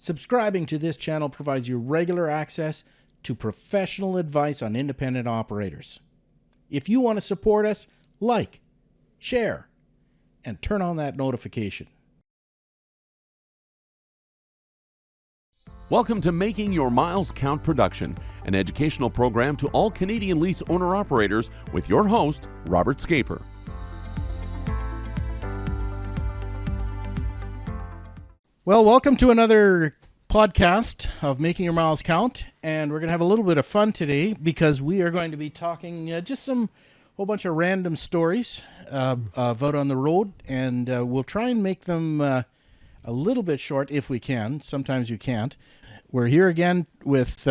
Subscribing to this channel provides you regular access to professional advice on independent operators. If you want to support us, like, share, and turn on that notification. Welcome to Making Your Miles Count Production, an educational program to all Canadian lease owner-operators with your host, Robert Scaper. Well, welcome to another podcast of Making Your Miles Count, and we're going to have a little bit of fun today because we are going to be talking just some whole bunch of random stories of out on the road, and we'll try and make them a little bit short if we can. Sometimes you can't. We're here again with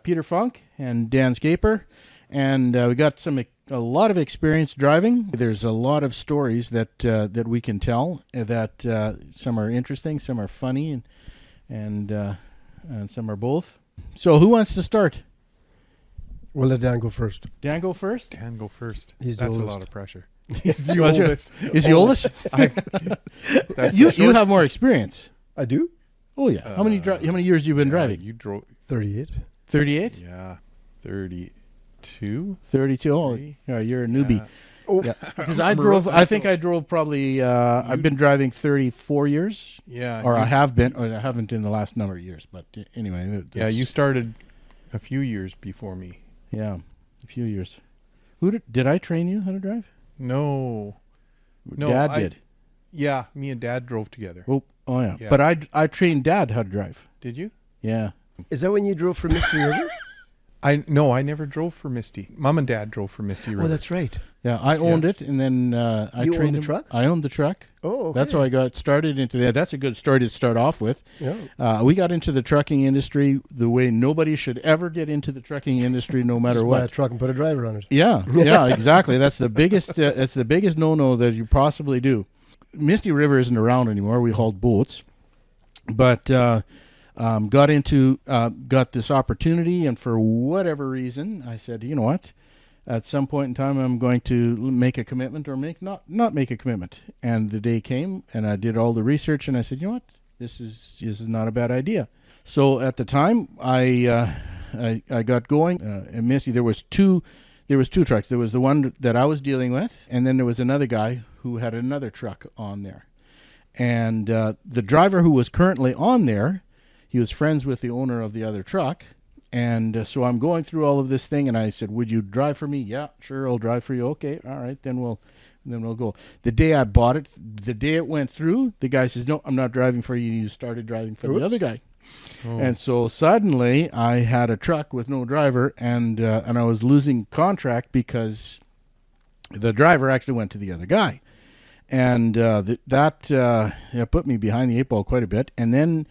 Peter Funk and Dan Scaper, and we got a lot of experience driving. There's a lot of stories that we can tell. That some are interesting, some are funny, and some are both. So, who wants to start? We'll let Dan go first. Dan go first. Dan go first. He's the That's a oldest. lot of pressure. He's the Was oldest. Is he oldest? You have more experience. I do? Oh yeah. How many years have you been driving? You drove. 38. 38. Yeah, 32. 32. Oh, yeah, you're a newbie. Yeah. Because I drove probably. I've been driving 34 years. Yeah. Or I have been. Or I haven't in the last number of years. But anyway. Yeah, you started a few years before me. Yeah, a few years. Did I train you how to drive? No, Dad did. Yeah, me and Dad drove together. Oh yeah. Yeah. But I trained Dad how to drive. Did you? Yeah. Is that when you drove for Mystery River? I never drove for Misty. Mom and Dad drove for Misty River. Oh, that's right. Yeah, I owned it, and then I You trained owned the him. truck? I owned the truck. Oh, okay. That's how I got started into that. That's a good story to start off with. Yeah. We got into the trucking industry the way nobody should ever get into the trucking industry, no matter Just buy a what. truck and put a driver on it. Yeah, exactly. That's the biggest. That's the biggest no-no that you possibly do. Misty River isn't around anymore. We hauled boats, but got this opportunity, and for whatever reason, I said, you know what? At some point in time, I'm going to make a commitment or not make a commitment. And the day came, and I did all the research, and I said, you know what? This is not a bad idea. So at the time, I got going. And Misty, there was two trucks. There was the one that I was dealing with, and then there was another guy who had another truck on there. And the driver who was currently on there, he was friends with the owner of the other truck. And so I'm going through all of this thing, and I said, would you drive for me? Yeah, sure, I'll drive for you. Okay, all right, then we'll go. The day I bought it, the day it went through, the guy says, no, I'm not driving for you. You started driving for the other guy. Oh. And so suddenly I had a truck with no driver, and I was losing contract because the driver actually went to the other guy. And that put me behind the eight ball quite a bit. And then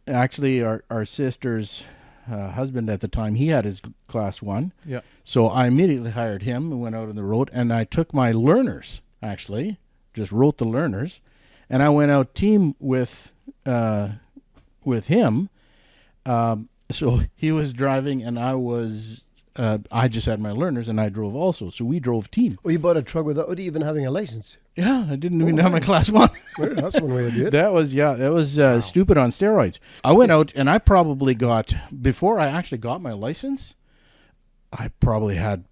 actually our sister's husband at the time, he had his class 1. Yeah. So I immediately hired him and went out on the road, and I took my learners, actually, just wrote the learners, and I went out team with him. So he was driving, and I just had my learners, and I drove also. So we drove team. Well, you bought a truck without even having a license. Yeah, I didn't even have my class 1. Well, that's one way to do it. That was stupid on steroids. I went out, and I probably before I actually got my license, I probably had,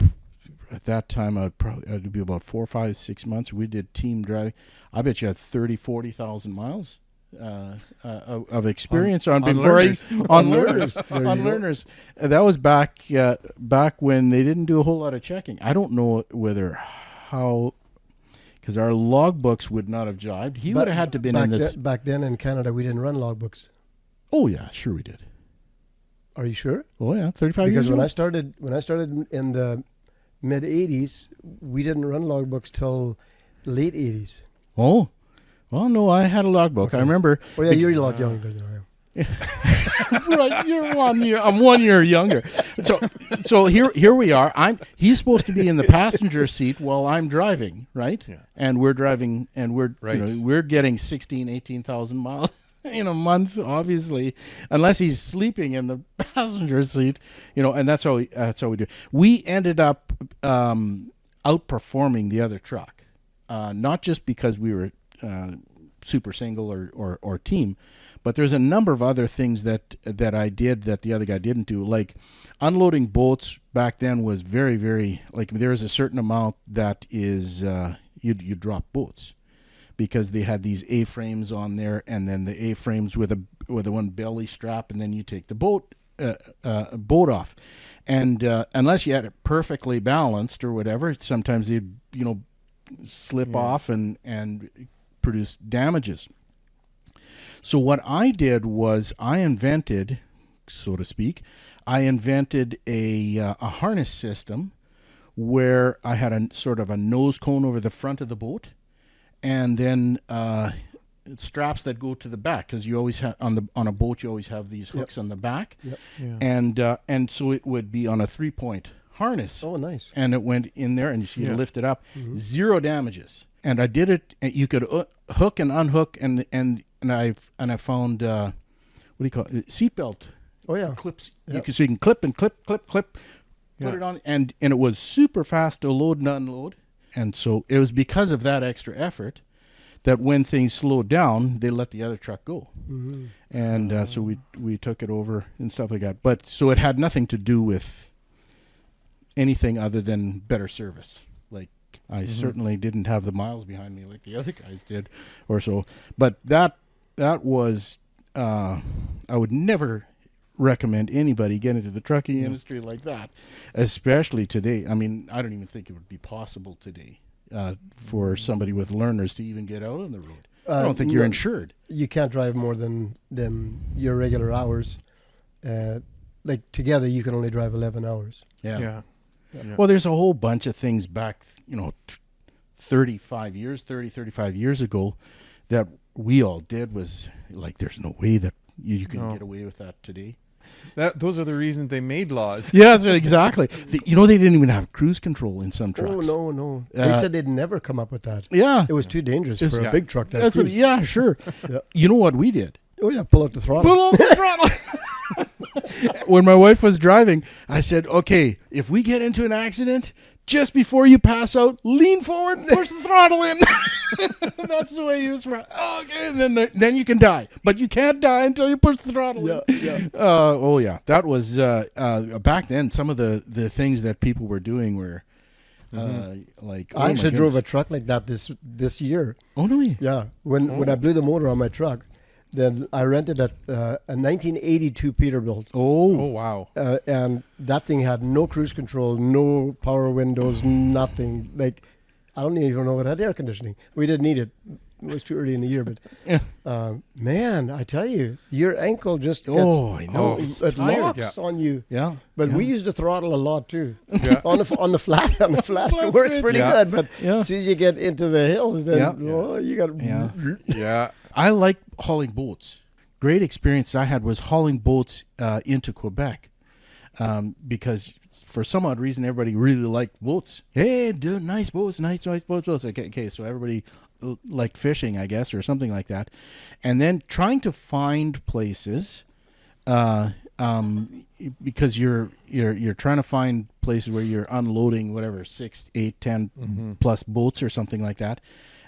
at that time, I'd be about 4, 5, 6 months. We did team driving. I bet you had 30, 40,000 miles of experience on learners. On learners. That was back when they didn't do a whole lot of checking. I don't know because our logbooks would not have jived. He would have had to been in this. Back then in Canada, we didn't run logbooks. Oh yeah, sure we did. Are you sure? Oh yeah, 35 years Because ago. when I started in the mid 80s, we didn't run logbooks till late 80s. Oh, well, no, I had a logbook. Okay. I remember. Oh yeah, you're a lot younger than I am. Right, you're 1 year. I'm 1 year younger. So here we are. He's supposed to be in the passenger seat while I'm driving, right? Yeah. And we're driving, and we're right. We're getting 18,000 miles in a month, obviously, unless he's sleeping in the passenger seat, and that's how we do. We ended up outperforming the other truck, not just because we were super single or team. But there's a number of other things that I did that the other guy didn't do. Like unloading boats back then was very, very, like there is a certain amount that is, you drop boats because they had these A-frames on there, and then the A-frames with a one belly strap, and then you take the boat off. And unless you had it perfectly balanced or whatever, sometimes they'd, slip off and produce damages. So what I did was I invented, so to speak, a harness system where I had a sort of a nose cone over the front of the boat, and then straps that go to the back, because you always have on a boat you always have these hooks on the back, and so it would be on a 3-point harness. Oh, nice! And it went in there, and you lift it up, 0 damages. And I did it. And you could hook and unhook, and I found what do you call it? Seatbelt. Oh yeah, clips. So you can clip and clip, put it on, and it was super fast to load and unload. And so it was because of that extra effort that when things slowed down, they let the other truck go. Mm-hmm. And so we took it over and stuff like that. But so it had nothing to do with anything other than better service. Like I certainly didn't have the miles behind me like the other guys did or so. But that was, I would never recommend anybody get into the trucking industry like that, especially today. I mean, I don't even think it would be possible today for somebody with learners to even get out on the road. I don't think you're insured. You can't drive more than your regular hours. Like together, you can only drive 11 hours. Yeah. Well, there's a whole bunch of things back, 35 years ago that we all did was like, there's no way that you can get away with that today. Those are the reasons they made laws. Yes, exactly. They didn't even have cruise control in some trucks. Oh, no. They said they'd never come up with that. Yeah. It was too dangerous for a big truck. That's what, sure. Yeah. You know what we did? Oh, yeah, pull out the throttle. Pull out the throttle. When my wife was driving, I said, okay, if we get into an accident, just before you pass out, lean forward and push the throttle in. That's the way you was. Okay, and then you can die. But you can't die until you push the throttle in. Yeah. That was, back then, some of the things that people were doing were, like... I actually drove a truck like that this year. Oh, no. Yeah. When I blew the motor on my truck, then I rented a 1982 Peterbilt. Oh, wow. And that thing had no cruise control, no power windows, nothing. Like, I don't even know what had air conditioning. We didn't need it. It was too early in the year, but man, I tell you, your ankle just gets, I know. It locks on you. Yeah. But we use the throttle a lot too. Yeah. on the flat, it works pretty good. But as soon as you get into the hills, then you got. Yeah. I like hauling boats. Great experience I had was hauling boats into Quebec, because for some odd reason everybody really liked boats. Hey, dude, nice boats. Okay, so everybody liked fishing, I guess, or something like that. And then trying to find places, because you're trying to find places where you're unloading whatever 6, 8, 10 plus boats or something like that,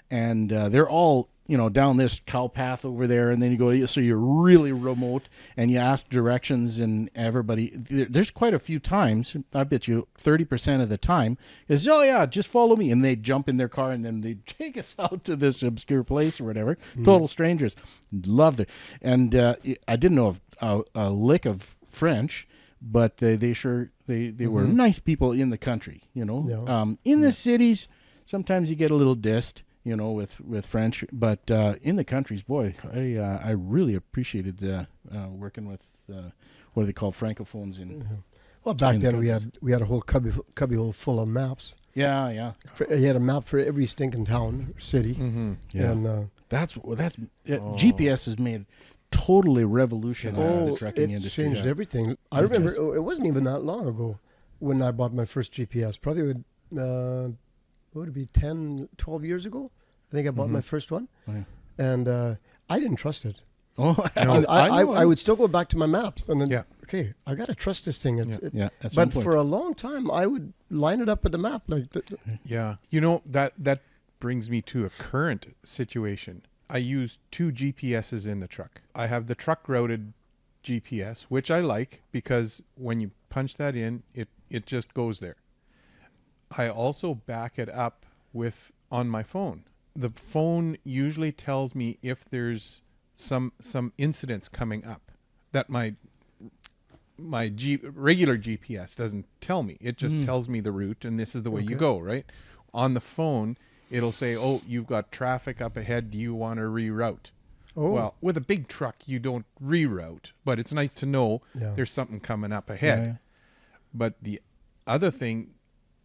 and they're all down this cow path over there, and then you go, so you're really remote, and you ask directions, and everybody, there's quite a few times, I bet you 30% of the time, is, just follow me, and they jump in their car, and then they take us out to this obscure place or whatever, total strangers, loved it, and I didn't know a lick of French, but they were nice people in the country, in the cities, sometimes you get a little dissed, with French, but in the countries, boy, I really appreciated working with what are they called, francophones in. Well, back then we had a whole cubbyhole full of maps. Yeah. You had a map for every stinking town or city. Mm-hmm. Yeah, and GPS has made totally revolutionized the trucking industry. Changed everything. I remember it wasn't even that long ago when I bought my first GPS. Probably what would it be, 10, 12 years ago? I think I bought my first one. Oh, yeah. And I didn't trust it. Oh, I would still go back to my maps. And then, okay, I got to trust this thing. But for a long time, I would line it up with the map. Yeah. That brings me to a current situation. I use 2 GPSs in the truck. I have the truck routed GPS, which I like because when you punch that in, it just goes there. I also back it up with on my phone. The phone usually tells me if there's some incidents coming up that my regular GPS doesn't tell me. It just tells me the route and this is the way you go, right? On the phone, it'll say, "Oh, you've got traffic up ahead. Do you want to reroute?" Oh. Well, with a big truck, you don't reroute, but it's nice to know there's something coming up ahead. Yeah. But the other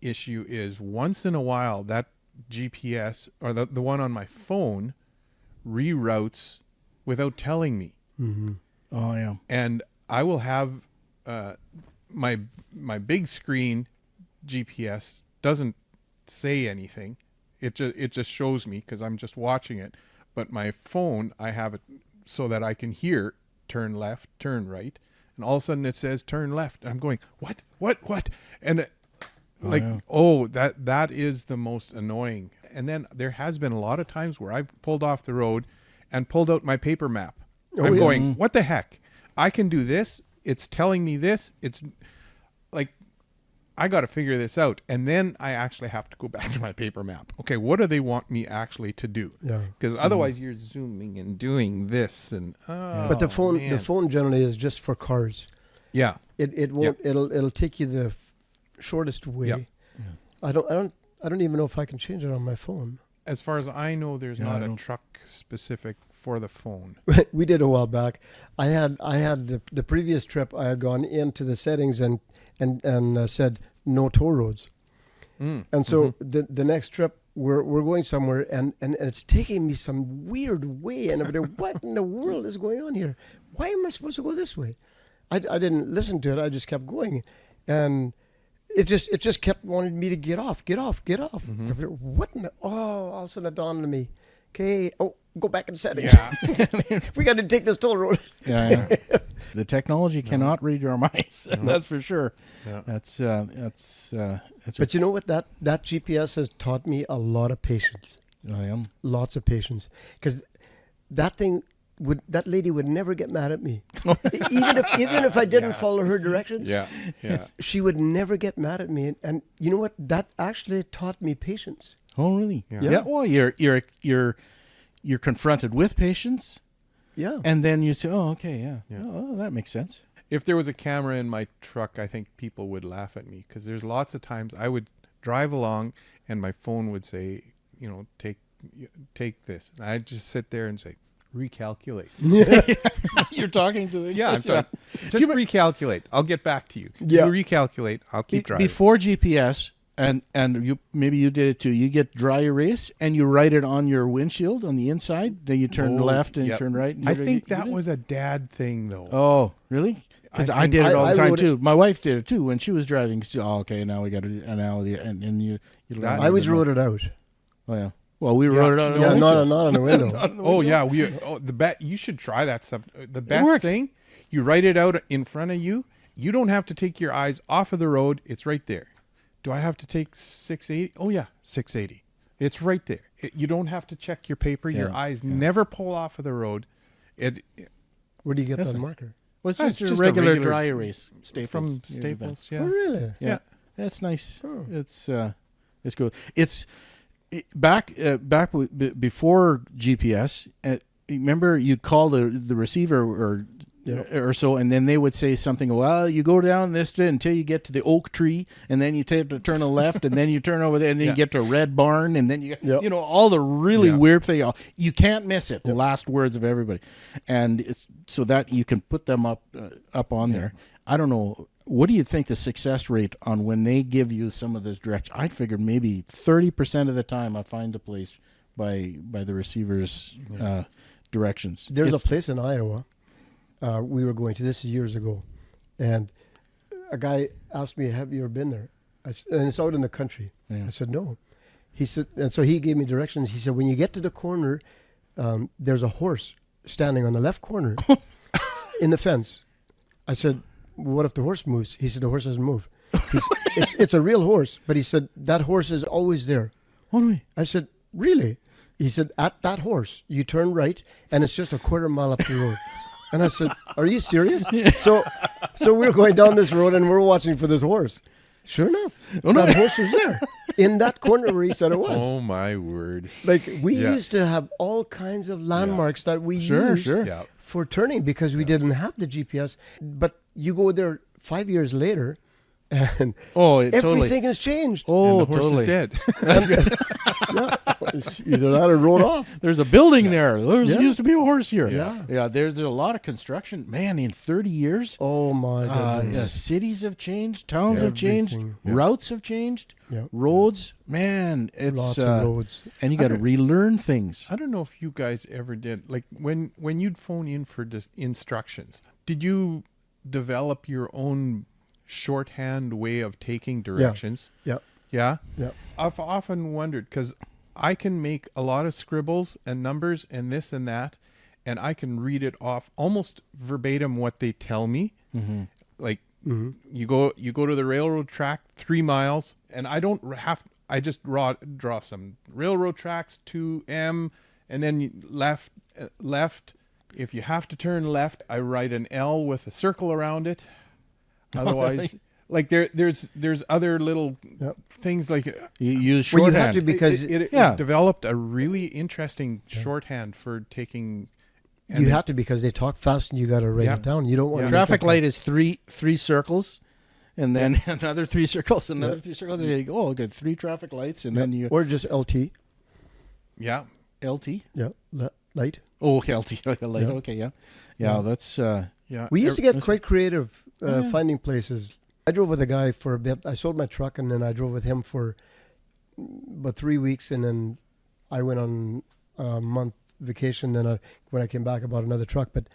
issue is once in a while that GPS or the one on my phone reroutes without telling me. Mm-hmm. Oh yeah. And I will have my big screen GPS doesn't say anything. It just shows me because I'm just watching it. But my phone, I have it so that I can hear turn left, turn right, and all of a sudden it says turn left. And I'm going, what? And that is the most annoying. And then there has been a lot of times where I've pulled off the road and pulled out my paper map. I'm going, what the heck? I can do this. It's telling me this. It's like, I got to figure this out. And then I actually have to go back to my paper map. Okay, what do they want me actually to do? Yeah. Because otherwise you're zooming and doing this. And But the phone generally is just for cars. Yeah. It won't. It'll take you the shortest way. Yep. I don't even know if I can change it on my phone. As far as I know, there's not a truck specific for the phone. We did a while back. I had the previous trip. I had gone into the settings and said no toll roads. And so the next trip we're going somewhere and it's taking me some weird way, and I'm like, what in the world is going on here? Why am I supposed to go this way? I didn't listen to it. I just kept going, and it just kept wanting me to get off. What in the, all of a sudden it dawned on me. Okay, go back in settings. Yeah. We got to take this toll road. Yeah. The technology cannot read our minds. That's for sure. Yeah. That's But you know what? That GPS has taught me a lot of patience. I am. Lots of patience. Because that lady would never get mad at me. even if I didn't follow her directions. Yeah. She would never get mad at me. And you know what? That actually taught me patience. Oh really? Yeah. Well, you're confronted with patience. Yeah. And then you say, "Oh, okay, yeah. Oh, that makes sense." If there was a camera in my truck, I think people would laugh at me because there's lots of times I would drive along and my phone would say, take this. And I'd just sit there and say, recalculate. You're talking to the I'm talking. Just recalculate. I'll get back to you. Yeah. You recalculate. I'll keep driving. Before GPS, and maybe you did it too. You get dry erase and you write it on your windshield on the inside. Then you turn left and you turn right. I think that was a dad thing though. Oh, really? Because I did it all the time too. My wife did it too when she was driving. She said, okay, now we got to do and you. I always wrote it out. Oh yeah. Well, we wrote it out. Yeah, not on the window. You should try that stuff. The best thing, you write it out in front of you. You don't have to take your eyes off of the road. It's right there. Do I have to take 680? Oh yeah, 680. It's right there. You don't have to check your paper. Your eyes never pull off of the road. Where do you get that marker? Well, it's just a regular dry erase. Staples. From Staples. Yeah. Oh, really? Yeah. That's nice. Oh. It's good. Before GPS. Remember, you call the receiver or so, and then they would say something. Well, you go down this until you get to the oak tree, and then you take to turn a left, and then you turn over there, and then you get to a red barn, and then you all the really weird thing. You can't miss it. The last words of everybody, and it's so that you can put them up on there. I don't know. What do you think the success rate on when they give you some of this direction? I figured maybe 30% of the time I find the place by the receiver's directions. There's a place in Iowa. We were going to this years ago, and a guy asked me, "Have you ever been there?" And it's out in the country. Yeah. I said, "No." He said, and so he gave me directions. He said, "When you get to the corner, there's a horse standing on the left corner in the fence." I said, "What if the horse moves?" He said, "The horse doesn't move. It's a real horse." But he said, "That horse is always there." What do we? I said, "Really?" He said, at that horse, you turn right, and it's just a quarter mile up the road. And I said, are you serious? So we're going down this road, and we're watching for this horse. Sure enough, that horse was there in that corner where he said it was. Oh, my word. Like, we used to have all kinds of landmarks that we used Yeah. for turning because we didn't have the GPS. But you go there 5 years later, and everything has changed. Oh, And the horse totally. is dead. It's either that or rode off. There's a building there. There used to be a horse here. Yeah. There's a lot of construction. Man, in 30 years, Oh, my goodness. cities have changed, towns have changed, Everything. routes have changed, Yeah. roads. Man, it's Lots of roads. and you got to relearn things. I don't know if you guys ever did, like when you'd phone in for instructions, did you develop your own shorthand way of taking directions? Yeah. Yeah? Yeah. I've often wondered, because I can make a lot of scribbles and numbers and this and that, and I can read it off almost verbatim what they tell me. Mm-hmm. Like, you go to the railroad track 3 miles, and I don't have, I just draw some railroad tracks to M, and then left. If you have to turn left, I write an L with a circle around it. Otherwise, like there's other little things like You use Well, shorthand. you have to because it Yeah. developed a really interesting shorthand for taking. you have to because they talk fast and you got to write Yeah. it down. You don't want to Traffic light is three circles, and then another 3 circles, another 3 circles. And you go, oh, good, 3 traffic lights, and then you or just LT. Yeah. LT. Yeah, light. Oh, LT. Light. Yeah. Okay, yeah. Yeah. That's Yeah. We used to get quite creative finding places. I drove with a guy for a bit. I sold my truck, and then I drove with him for about 3 weeks, and then I went on a month vacation. Then when I came back, I bought another truck. But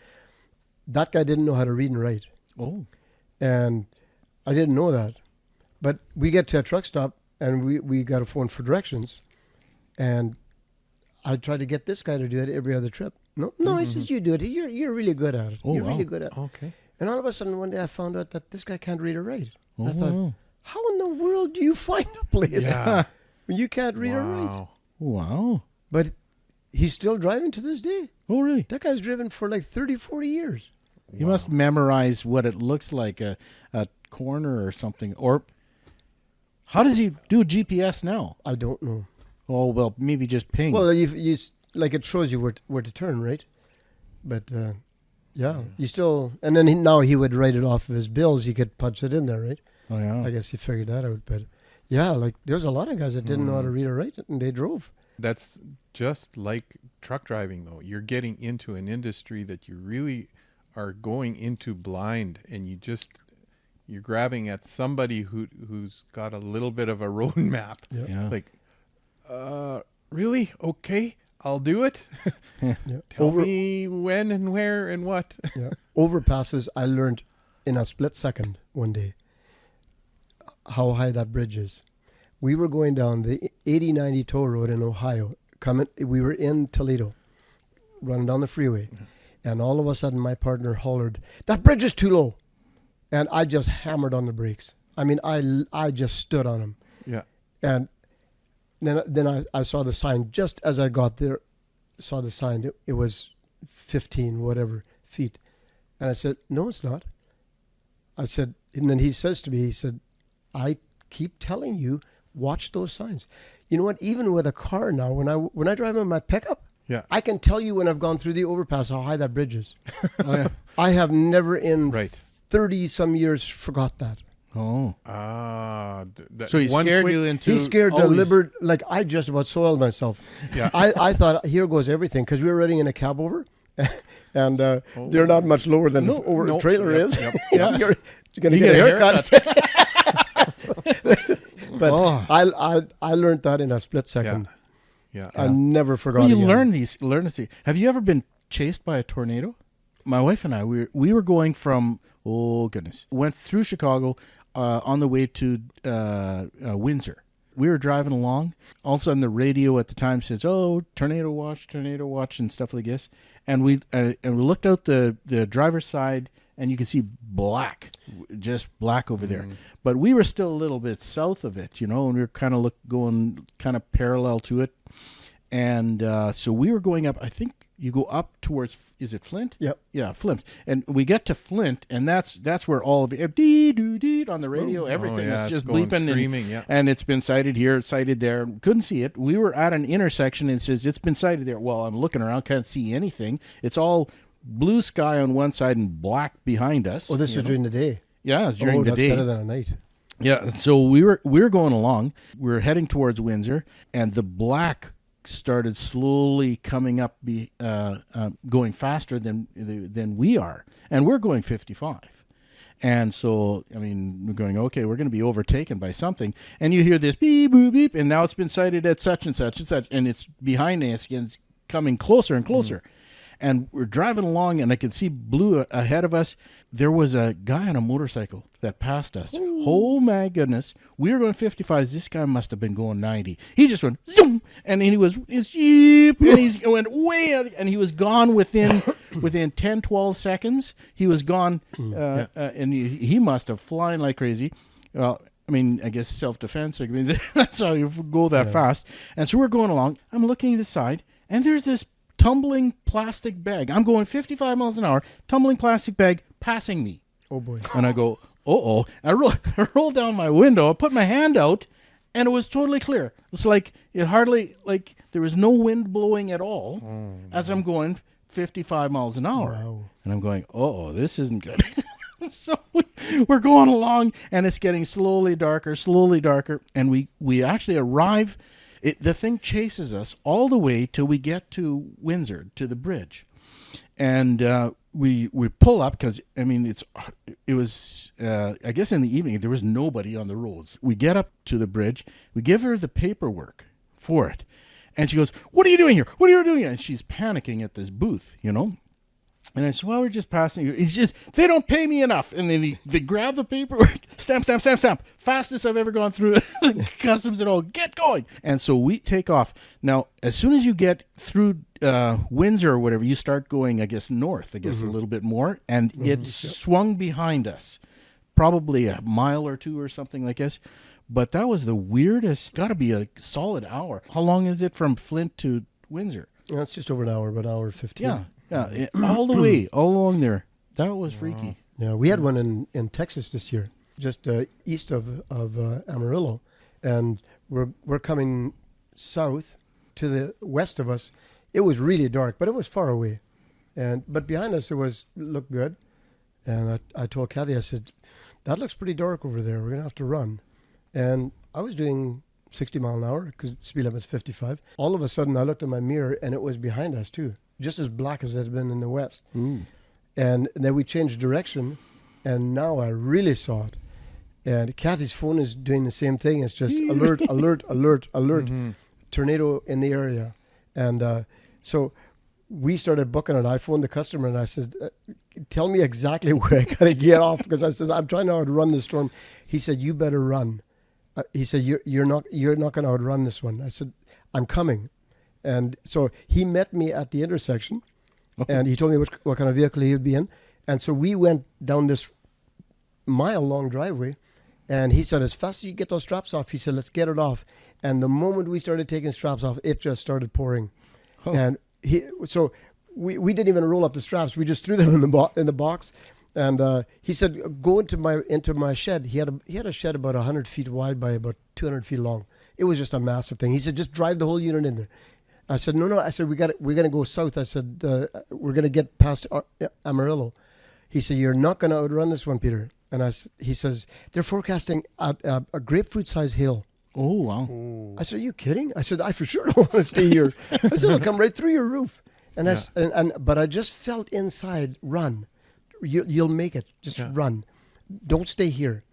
that guy didn't know how to read and write, and I didn't know that. But we get to a truck stop, and we got a phone for directions, and I tried to get this guy to do it every other trip. No, he says, you do it. You're really good at it. Oh, You're wow. really good at it. Okay. And all of a sudden, one day, I found out that this guy can't read or write. And I Oh, thought, wow. how in the world do you find a place Yeah. when you can't read or write? Wow. Wow. But he's still driving to this day. Oh, really? That guy's driven for like 30, 40 years. You must memorize what it looks like, a corner or something. Or how does he do GPS now? I don't know. Oh, well, maybe just ping. Well, you like it shows you where to turn, right? But yeah, you still, and then now he would write it off of his bills. He could punch it in there, right? oh, yeah. I guess he figured that out. But yeah, like there's a lot of guys that didn't know how to read or write it, and they drove. That's just like truck driving, though. You're getting into an industry that you really are going into blind, and you're grabbing at somebody who's got a little bit of a road map. Yeah. Like, really? Okay, I'll do it. Yeah. Tell me when and where and what. Yeah. Overpasses, I learned in a split second one day how high that bridge is. We were going down the 80-90 toll road in Ohio. We were in Toledo, running down the freeway. And all of a sudden, my partner hollered, "That bridge is too low." And I just hammered on the brakes. I mean, I just stood on them. Yeah. And then I saw the sign just as I got there. Saw the sign. It was 15 whatever feet, and I said, "No, it's not." I said, and then he says to me, he said, "I keep telling you, watch those signs." You know what? Even with a car now, when I drive in my pickup, Yeah. I can tell you when I've gone through the overpass how high that bridge is. Oh, yeah. I have never in Right. 30 some years forgot that. Oh. So he scared you into He scared the always- liver, like I just about soiled myself. Yeah. I thought, here goes everything, because we were riding in a cab over, and they're not much lower than over a trailer Yep, is. yep, Yeah, you're going to You get a get a haircut. But Oh. I learned that in a split second. Yeah. I never forgot. Well, you again. learn these. Have you ever been chased by a tornado? My wife and I, we were going from, oh goodness, went through Chicago on the way to Windsor. We were driving along. All of a sudden, the radio at the time says, "Oh, tornado watch," and stuff like this. And we looked out the driver's side, and you could see just black over there. But we were still a little bit south of it, and we were kind of going kind of parallel to it. And so we were going up. I think you go up towards, is it Flint? Yep. Yeah, Flint. And we get to Flint, and that's where all of it, dee on the radio, everything yeah, is it's just going bleeping. screaming, yeah. And it's been sighted here, sighted there. Couldn't see it. We were at an intersection, and it says it's been sighted there. Well, I'm looking around, can't see anything. It's all blue sky on one side and black behind us. Oh, this was during the day. Yeah, it's during the that's day. better than a night. Yeah, so we were going along. We were heading towards Windsor, and the black started slowly coming up, going faster than we are, and we're going 55. And so, I mean, we're going, okay, we're going to be overtaken by something. And you hear this beep, boop, beep, and now it's been sighted at such and such and such, and it's behind us, and it's coming closer and closer. And we're driving along, and I could see blue ahead of us. There was a guy on a motorcycle that passed us. Ooh. Oh, my goodness. We were going 55. This guy must have been going 90. He just went, zoom, and he was, and he went way out, and he was gone within 10, 12 seconds. He was gone, and he must have flying like crazy. Well, I mean, I guess self-defense. I mean, that's how you go that fast. And so we're going along. I'm looking to the side, and there's this tumbling plastic bag. I'm going 55 miles an hour, tumbling plastic bag passing me. Oh, boy. And I go, uh-oh. I roll down my window. I put my hand out, and it was totally clear. It's like it hardly, like there was no wind blowing at all as I'm going 55 miles an hour. Wow. And I'm going, uh-oh, this isn't good. So we're going along, and it's getting slowly darker, and we actually arrive. The thing chases us all the way till we get to Windsor, to the bridge. And we pull up because, I mean, it was, I guess in the evening, there was nobody on the roads. We get up to the bridge. We give her the paperwork for it. And she goes, "What are you doing here? What are you doing here?" And she's panicking at this booth, you know. And I said, "Well, we're just passing you." It's just, they don't pay me enough. And then they grab the paperwork, stamp. Fastest I've ever gone through customs and all. Get going. And so we take off. Now, as soon as you get through Windsor or whatever, you start going, I guess, north, a little bit more. And it swung behind us, probably a mile or two or something like this. But that was the weirdest, got to be a solid hour. How long is it from Flint to Windsor? Yeah, it's just over an hour, about an hour 15. Yeah, all the way, all along there. That was freaky. Yeah, we had one in Texas this year, just east of Amarillo, and we're coming south to the west of us. It was really dark, but it was far away, but behind us looked good. And I told Kathy, I said, "That looks pretty dark over there. We're gonna have to run." And I was doing 60 mile an hour because the speed limit's 55. All of a sudden, I looked in my mirror, and it was behind us too, just as black as it had been in the west. And then we changed direction, and now I really saw it. And Kathy's phone is doing the same thing. It's just alert, tornado in the area. And so we started booking it. I phoned the customer, and I said, "Tell me exactly where I got to get off," because I said, "I'm trying to outrun the storm." He said, "You better run." He said, you're not going to outrun this one." I said, "I'm coming." And so he met me at the intersection, and he told me what kind of vehicle he would be in. And so we went down this mile-long driveway, and he said, "As fast as you get those straps off," he said, "let's get it off." And the moment we started taking straps off, it just started pouring. Oh. And we didn't even roll up the straps. We just threw them in the box. And he said, "Go into my shed." He had a shed about 100 feet wide by about 200 feet long. It was just a massive thing. He said, "Just drive the whole unit in there." I said, "No." I said, "We're gonna go south." I said, "We're gonna get past Amarillo." He said, "You're not gonna outrun this one, Peter." And he says, "They're forecasting a grapefruit-sized hail." Oh, wow. Ooh. I said, "Are you kidding?" I said, "I for sure don't want to stay here." I said, "I'll come right through your roof." But I just felt inside, run. You'll make it. Just run. Don't stay here.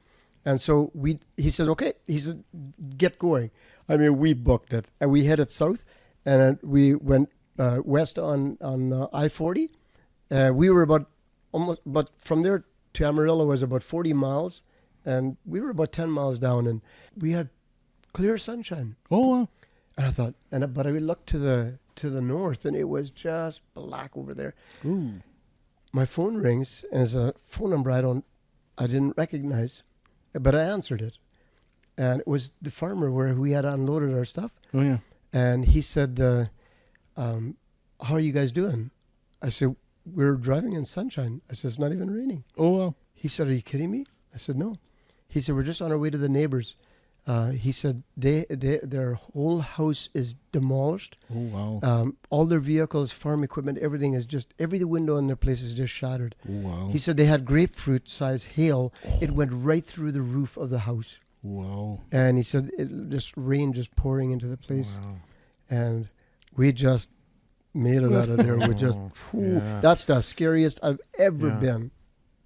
And so he said, "Okay." He said, "Get going." I mean, we booked it, and we headed south, and we went west on I-40. We were but from there to Amarillo was about 40 miles, and we were about 10 miles down, and we had clear sunshine. Oh, wow. And I thought, but I looked to the north, and it was just black over there. Ooh. My phone rings, and it's a phone number I didn't recognize, but I answered it. And it was the farmer where we had unloaded our stuff. Oh, yeah. And he said, how are you guys doing? I said, we're driving in sunshine. I said, it's not even raining. Oh, well. He said, are you kidding me? I said, no. He said, we're just on our way to the neighbors. He said, their whole house is demolished. Oh, wow. All their vehicles, farm equipment, everything is just, every window in their place is just shattered. Oh, wow. He said they had grapefruit-sized hail. It went right through the roof of the house. Wow. And he said rain just pouring into the place. Wow. And we just made it out of there. We just, Yeah. that's the scariest I've ever Yeah. been.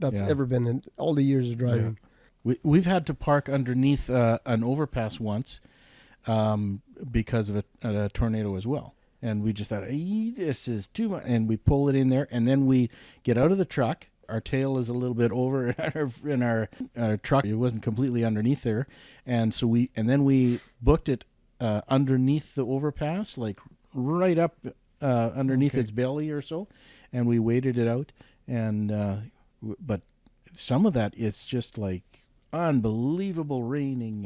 That's Yeah. ever been in all the years of driving. We've had to park underneath an overpass once because of a tornado as well. And we just thought, this is too much. And we pull it in there, and then we get out of the truck. Our tail is a little bit over in our truck. It wasn't completely underneath there. And so then we booked it underneath the overpass, like right up underneath its belly or so. And we waited it out. And but some of that, it's just like unbelievable raining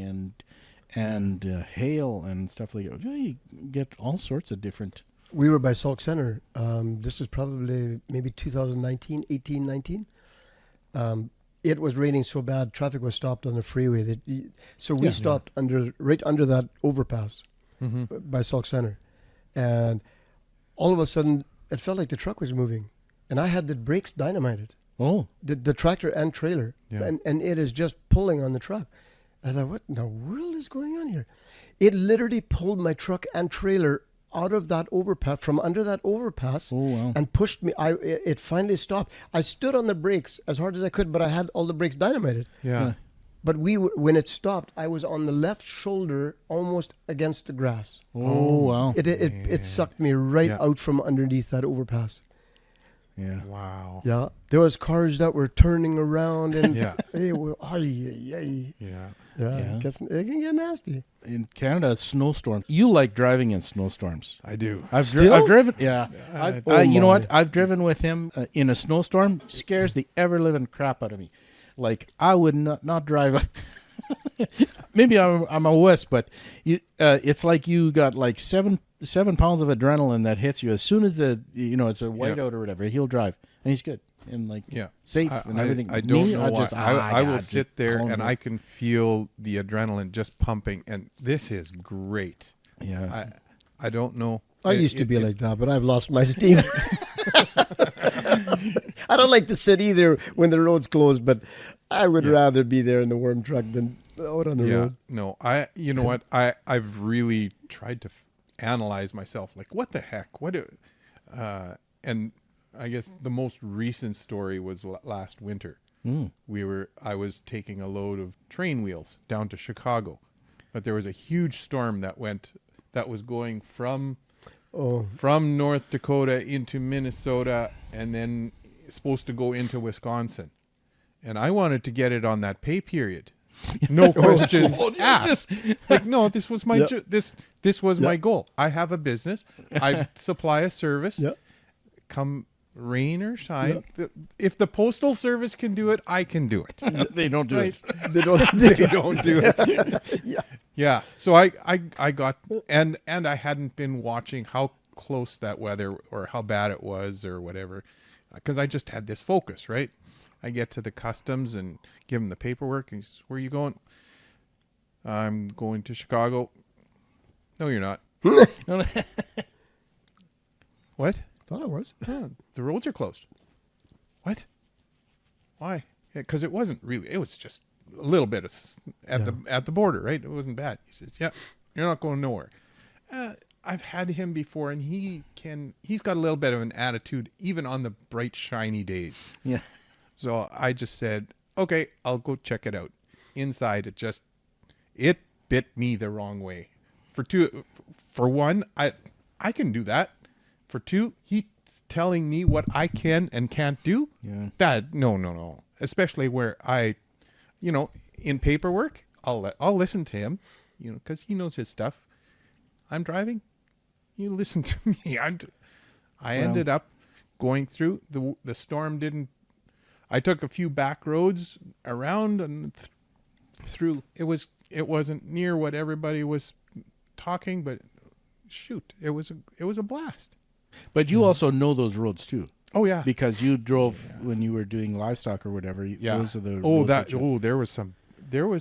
and hail and stuff like that. You get all sorts of different. We were by Sauk Center. This was probably maybe 2019, 18, 19. It was raining so bad, traffic was stopped on the freeway. So we stopped right under that overpass by Sauk Center. And all of a sudden, it felt like the truck was moving. And I had the brakes dynamited. Oh, The tractor and trailer. Yeah. And it is just pulling on the truck. And I thought, what in the world is going on here? It literally pulled my truck and trailer out of that overpass, from under that overpass, Oh, wow. and pushed me. It finally stopped. I stood on the brakes as hard as I could, but I had all the brakes dynamited. Yeah. But when it stopped, I was on the left shoulder, almost against the grass. Oh, wow. It sucked me right Yeah. out from underneath that overpass. Yeah. Wow. Yeah, there was cars that were turning around, and Yeah. it can Yeah. get nasty. In Canada, snowstorms. You like driving in snowstorms. I do. I've Still? driven. Yeah. Oh you know my. what? I've driven with him in a snowstorm. Scares the ever living crap out of me. Like I would not drive. Maybe I'm a wuss, but it's like you got like 7 pounds of adrenaline that hits you as soon as it's a whiteout or whatever. He'll drive and he's good and like safe and everything. I don't Me, know why. I will just sit there calm and down. I can feel the adrenaline just pumping, and this is great. Yeah. I don't know. I used to be like that, but I've lost my steam. I don't like to sit either when the road's closed, but I would rather be there in the warm truck than out on the road. No, you know what? I've really tried to analyze myself. Like, what the heck? And I guess the most recent story was last winter. I was taking a load of train wheels down to Chicago, but there was a huge storm that was going from North Dakota into Minnesota and then supposed to go into Wisconsin. And I wanted to get it on that pay period. No questions asked. Like, no, this was my this was my goal. I have a business. I supply a service. Yep. Come rain or shine. If the postal service can do it, I can do it. They don't do it. They don't. They don't do it. Yeah. So I got and I hadn't been watching how close that weather or how bad it was or whatever, because I just had this focus, right? I get to the customs and give him the paperwork. And he says, "Where are you going?" "I'm going to Chicago." "No, you're not." "What?" Thought I was. "Oh, the roads are closed." "What? Why?" Because it wasn't really. It was just a little bit at the border, right? It wasn't bad. He says, "Yeah, you're not going nowhere." I've had him before, and he's got a little bit of an attitude, even on the bright, shiny days. Yeah. So I just said, "Okay, I'll go check it out." Inside, it bit me the wrong way. For one, I can do that. For two, he's telling me what I can and can't do. Yeah. That no. Especially where in paperwork, I'll listen to him, because he knows his stuff. I'm driving. You listen to me. I ended up going through the storm. I took a few back roads around and through. It wasn't near what everybody was talking, but shoot, it was a blast. But you also know those roads too, Oh yeah. because you drove when you were doing livestock or whatever. Yeah. Those are the Oh, roads that. you- Oh, there was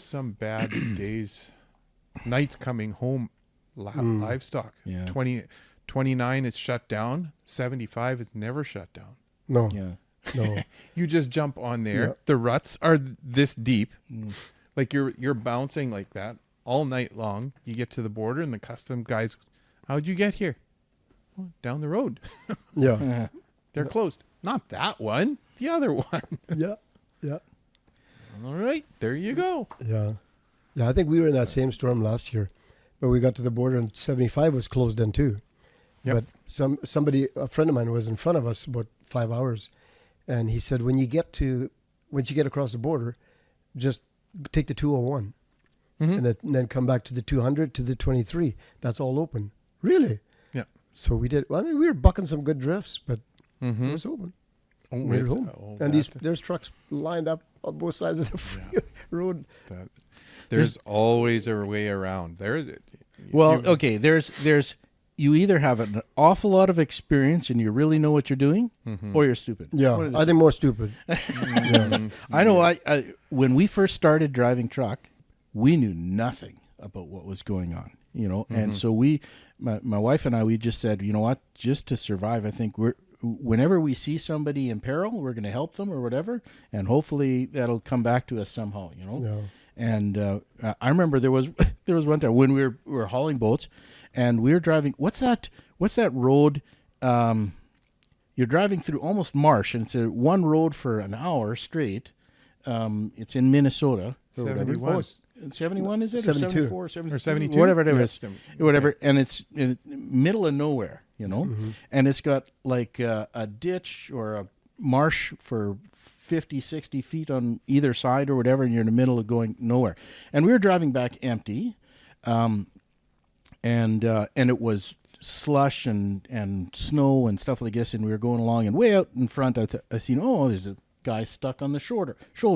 some bad days, nights coming home, livestock. Yeah. 29 is shut down. 75 is never shut down. No, Yeah. no. You just jump on there. Yeah. The ruts are this deep. Mm. Like you're bouncing like that all night long. You get to the border and the custom guys, how'd you get here? "Oh, down the road. Yeah, They're closed. Not that one. The other one. yeah, yeah, All right. There you go. yeah. Yeah, I think we were in that same storm last year, but we got to the border and 75 was closed then too. Yep. But somebody, a friend of mine, was in front of us about 5 hours, and he said, once you get across the border, just take the 201, Mhm. and then come back to the 200 to the 23. That's all open. Really? Yeah. So we did. Well, I mean, we were bucking some good drifts, but Mm-hmm. it was open. Oh, Made it it's- home. oh, And that- there's trucks lined up on both sides of the road. there's always a way around. Well, okay. There's you either have an awful lot of experience and you really know what you're doing, or you're stupid. Yeah, One of the I think more stupid. I know. I when we first started driving truck, we knew nothing about what was going on, and so my wife and I, we just said, you know what, just to survive, I think whenever we see somebody in peril, we're going to help them or whatever, and hopefully that'll come back to us somehow, Yeah. And I remember there was one time when we were hauling boats, and we were driving. What's that road? You're driving through almost marsh, and it's one road for an hour straight. It's in Minnesota or whatever. 71. Oh, it's 71 is it? 72. Or 74, 72? Or 72? Whatever it Yeah, is. Whatever. And it's in the middle of nowhere, and it's got like a ditch or a marsh for 50, 60 feet on either side or whatever, and you're in the middle of going nowhere. And we were driving back empty, and it was slush and snow and stuff like this, and we were going along, and way out in front I seen, there's a guy stuck on the shoulder.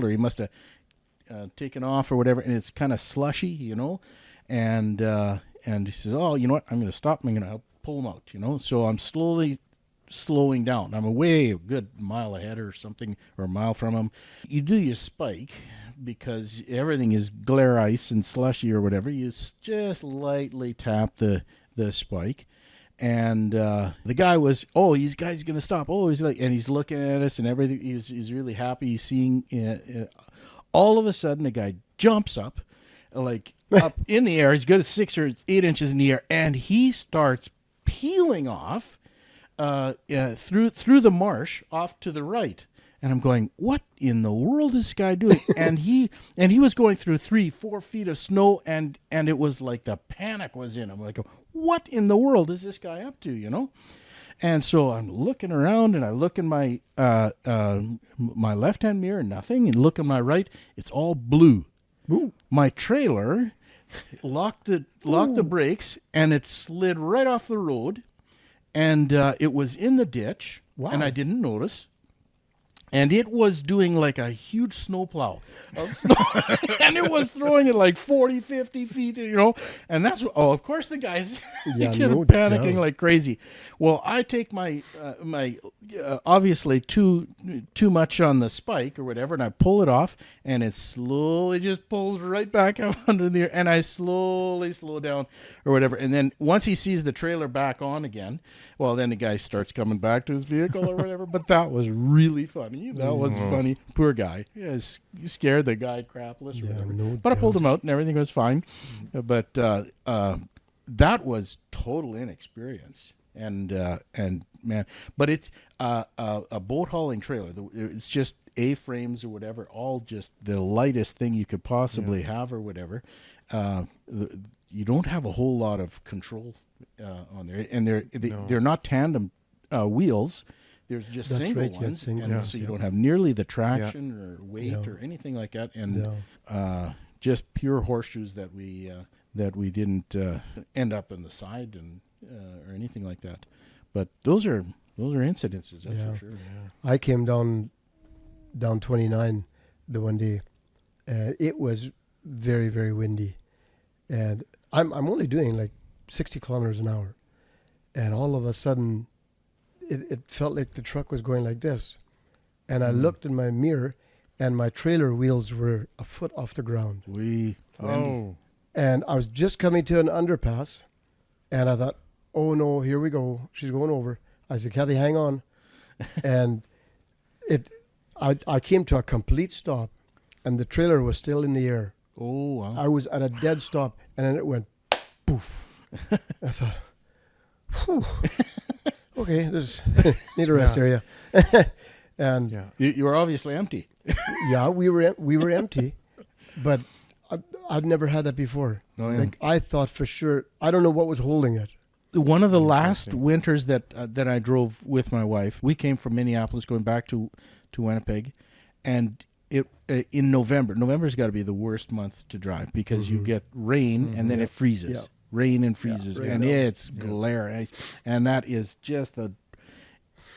He must have taken off or whatever, and it's kind of slushy, and he says, you know what, I'm going to stop, I'm going to help pull him out, so I'm slowing down. I'm a good mile ahead or something, or a mile from him. You do your spike because everything is glare ice and slushy or whatever. You just lightly tap the spike, and the guy was, he's going to stop. He's like, and he's looking at us and everything. He's really happy. He's seeing. All of a sudden, the guy jumps up, like up in the air. He's got 6 or 8 inches in the air, and he starts peeling off through the marsh off to the right. And I'm going, what in the world is this guy doing? and he was going through 3-4 feet of snow, and it was like the panic was in him. Like, what in the world is this guy up to? And so I'm looking around, and I look in my my left hand mirror, nothing, and look on my right, it's all blue. Ooh. My trailer locked the brakes, and it slid right off the road, and it was in the ditch, Wow. and I didn't notice. And it was doing like a huge snowplow of snow. And it was throwing it like 40, 50 feet, And that's of course the guy's Yeah, panicking yeah. like crazy. Well, I take my obviously too much on the spike or whatever, and I pull it off, and it slowly just pulls right back up under the air, and I slowly slow down or whatever. And then once he sees the trailer back on again, well, then the guy starts coming back to his vehicle or whatever. But that was really funny. That was funny. Poor guy. Yeah, he scared the guy crapless or Yeah, whatever. no But I pulled doubt. him out, and everything was fine. But that was total inexperience. And man, but it's a boat hauling trailer. It's just A-frames or whatever, all just the lightest thing you could possibly have or whatever. You don't have a whole lot of control on there, and they're not tandem wheels. There's just That's single right, yeah, ones, single and ones, so you yeah. don't have nearly the traction or weight Yeah. or anything like that, and just pure horseshoes that we didn't end up in the side and or anything like that. But those are incidences, that's Yeah. for sure. I came down 29 the one day, and it was very, very windy, and I'm only doing like 60 kilometers an hour, and all of a sudden, it felt like the truck was going like this. And I looked in my mirror, and my trailer wheels were a foot off the ground. Oh. And I was just coming to an underpass, and I thought, oh no, here we go. She's going over. I said, Kathy, hang on. And I came to a complete stop, and the trailer was still in the air. Oh, wow. I was at a dead stop, and then it went poof. I thought, whew. Okay, there's need a rest area. And Yeah. You were obviously empty. yeah, we were empty, but I'd never had that before. Oh, yeah. Like I thought for sure. I don't know what was holding it. One of the last winters that I drove with my wife, we came from Minneapolis going back to Winnipeg, and it in November's got to be the worst month to drive because you get rain and then it freezes. Yeah. Rain and freezes, rain and down. it's glaring, and that is just the.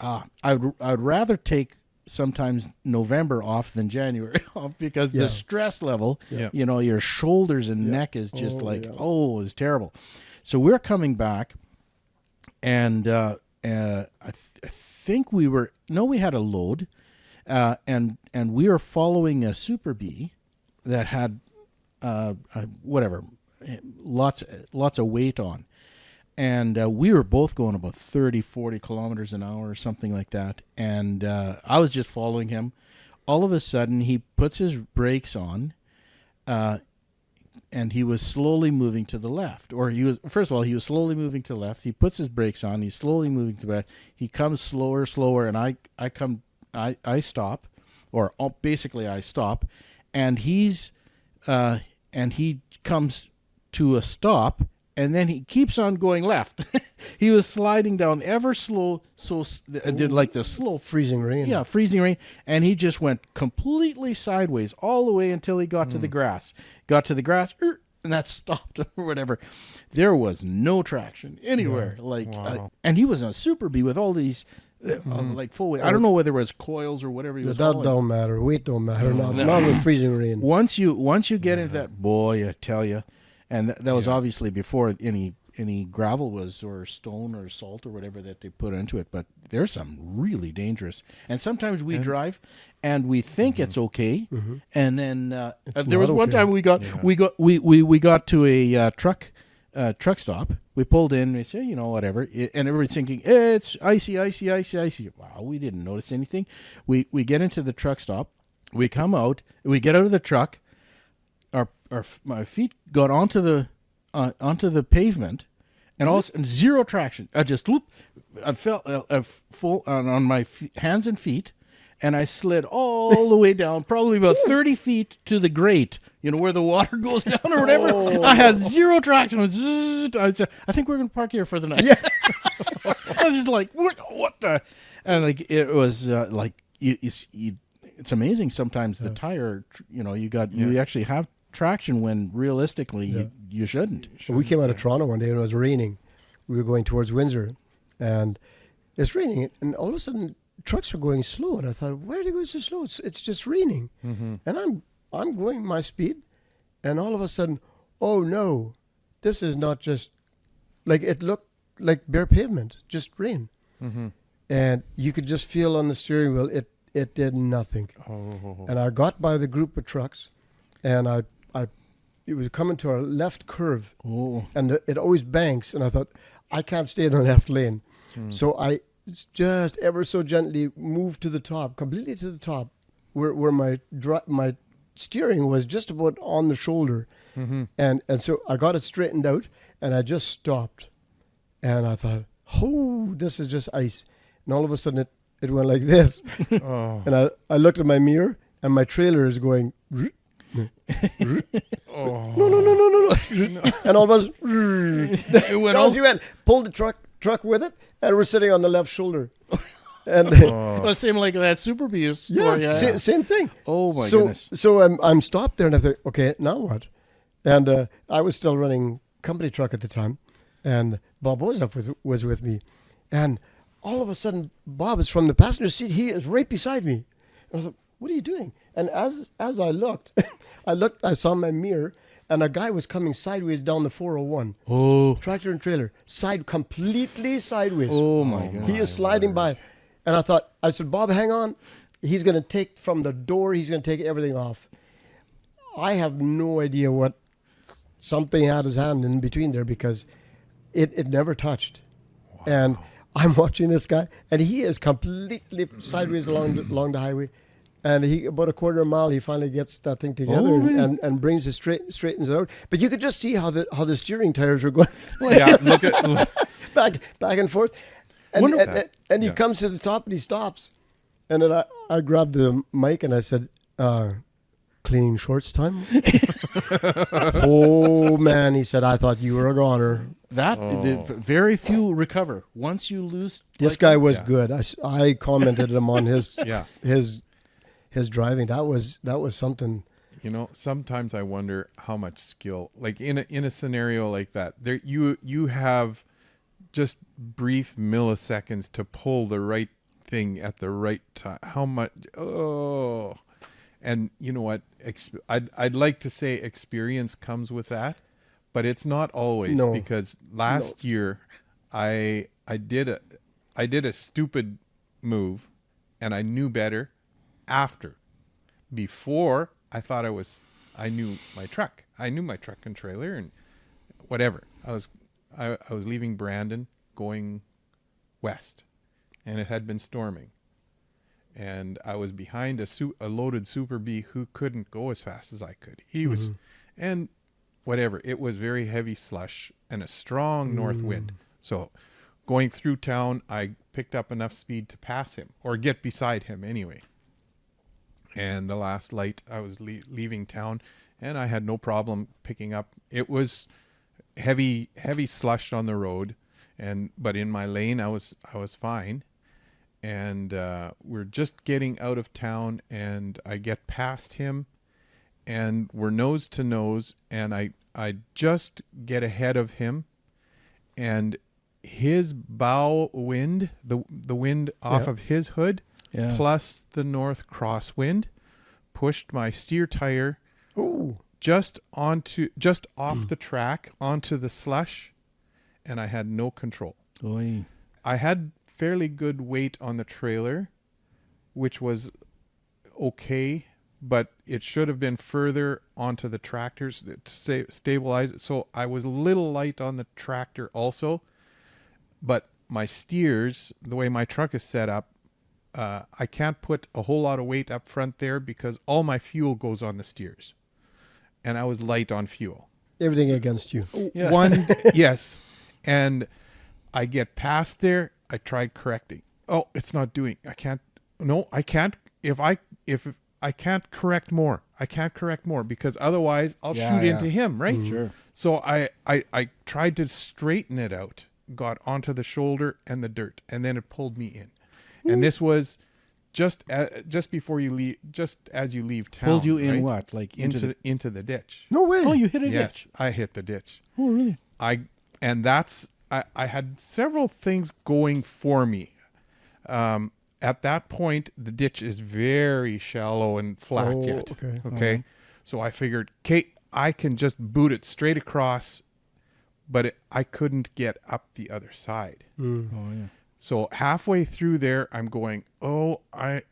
I'd rather take sometimes November off than January off because Yeah. the stress level, Yeah. your shoulders and neck is just it's terrible. So we're coming back, and I think we had a load, and we were following a Super B that had whatever, lots of weight on. And we were both going about 30, 40 kilometers an hour or something like that. And I was just following him. All of a sudden, he puts his brakes on, and he was slowly moving to the left. Or he was slowly moving to the left. He puts his brakes on. He's slowly moving to the left. He comes slower, and I stop, or basically I stop, and he comes to a stop. And then he keeps on going left. He was sliding down ever slow, did like the slow Freezing rain. Yeah, freezing rain. And he just went completely sideways all the way until he got to the grass. Got to the grass, and that stopped or whatever. There was no traction anywhere. And he was on a Super B with all these like full weight. I don't know whether it was coils or whatever he was That hauling. don't matter. Weight don't matter. Not with freezing rain. Once you get into that, boy, I tell you. And that was obviously before any gravel was, or stone or salt or whatever that they put into it. But there's some really dangerous. And sometimes we drive, and we think it's okay, and then there was one time we got to a truck stop. We pulled in. We said, whatever, and everybody's thinking it's icy. Wow, we didn't notice anything. We get into the truck stop. We come out. We get out of the truck. My feet got onto the pavement, and also zero traction. I just I fell full on my hands and feet, and I slid all the way down, probably about 30 feet to the grate. Where the water goes down or whatever. I had zero traction. I said, I think we're going to park here for the night. Yeah. I was just like, what the? And like it was like it's amazing sometimes the tire. You actually have traction when realistically you shouldn't. We came out of Toronto one day and it was raining. We were going towards Windsor, and it's raining, and all of a sudden trucks are going slow, and I thought, where are they going so slow? It's just raining, and I'm going my speed, and all of a sudden, oh no, this is not just like it looked like bare pavement, just rain, and you could just feel on the steering wheel it did nothing, and I got by the group of trucks, and it was coming to our left curve, and it always banks, and I thought, I can't stay in the left lane. So I just ever so gently moved to the top, completely to the top, where my steering was just about on the shoulder. And so I got it straightened out, and I just stopped. And I thought, oh, this is just ice. And all of a sudden, it went like this. And I looked at my mirror, and my trailer is going... No. And all of us It went down all. she went, pulled the truck with it, and we're sitting on the left shoulder. And Well, same like that Super B story. same thing. Oh my goodness. So I'm stopped there, and I think, okay, now what? And I was still running company truck at the time, and Bob Wozop was with me, and all of a sudden Bob is from the passenger seat. He is right beside me. And I thought, what are you doing? And as I looked, I saw my mirror, and a guy was coming sideways down the 401. Oh, Tractor and trailer, completely sideways. oh my God. He is sliding by. And I said, Bob, hang on. He's going to take from the door, he's going to take everything off. I have no idea what something had his hand in between there because it never touched. Wow. And I'm watching this guy, and he is completely sideways along the highway. And about a quarter of a mile, he finally gets that thing together and brings it straightens it out. But you could just see how the steering tires were going. Yeah, look. back and forth. And he comes to the top and he stops. And then I grabbed the mic and I said, cleaning shorts time? Oh, man, he said, I thought you were a goner. Very few recover. Once you lose. This guy was good. I commented him on his his driving. That was something. You know, sometimes I wonder how much skill, like in a scenario like that, there you have just brief milliseconds to pull the right thing at the right time. How much? Oh, and you know what? I'd like to say experience comes with that, but it's not always. Because last year I did a stupid move, and I knew better. Before I thought I knew my truck. I knew my truck and trailer and whatever. I was leaving Brandon going west, and it had been storming, and I was behind a loaded Super B who couldn't go as fast as I could. He was, and whatever. It was very heavy slush and a strong north wind. So going through town, I picked up enough speed to pass him or get beside him anyway. And the last light, I was leaving town, and I had no problem picking up. It was heavy slush on the road, but in my lane, I was fine. And we're just getting out of town, and I get past him, and we're nose to nose, and I just get ahead of him, and his bow wind, the wind off of his hood, plus the north crosswind, pushed my steer tire just off the track onto the slush, and I had no control. Oy. I had fairly good weight on the trailer, which was okay, but it should have been further onto the tractors to stabilize it. So I was a little light on the tractor also, but my steers, the way my truck is set up, I can't put a whole lot of weight up front there because all my fuel goes on the steers, and I was light on fuel. Everything against you. Yeah. Yes. And I get past there. I tried correcting. Oh, it's not doing. I can't. If I can't correct more, because otherwise I'll shoot into him, right? Sure. So I tried to straighten it out, got onto the shoulder and the dirt, and then it pulled me in. And this was just before you leave, just as you leave town. Pulled you in, right? what? Like into the ditch. No way. Oh, you hit a Yes, ditch. I hit the ditch. Oh, really? I had several things going for me. At that point, the ditch is very shallow and flat yet. Okay. So I figured, Kate, I can just boot it straight across, but I couldn't get up the other side. Oh, yeah. So halfway through there, I'm going, I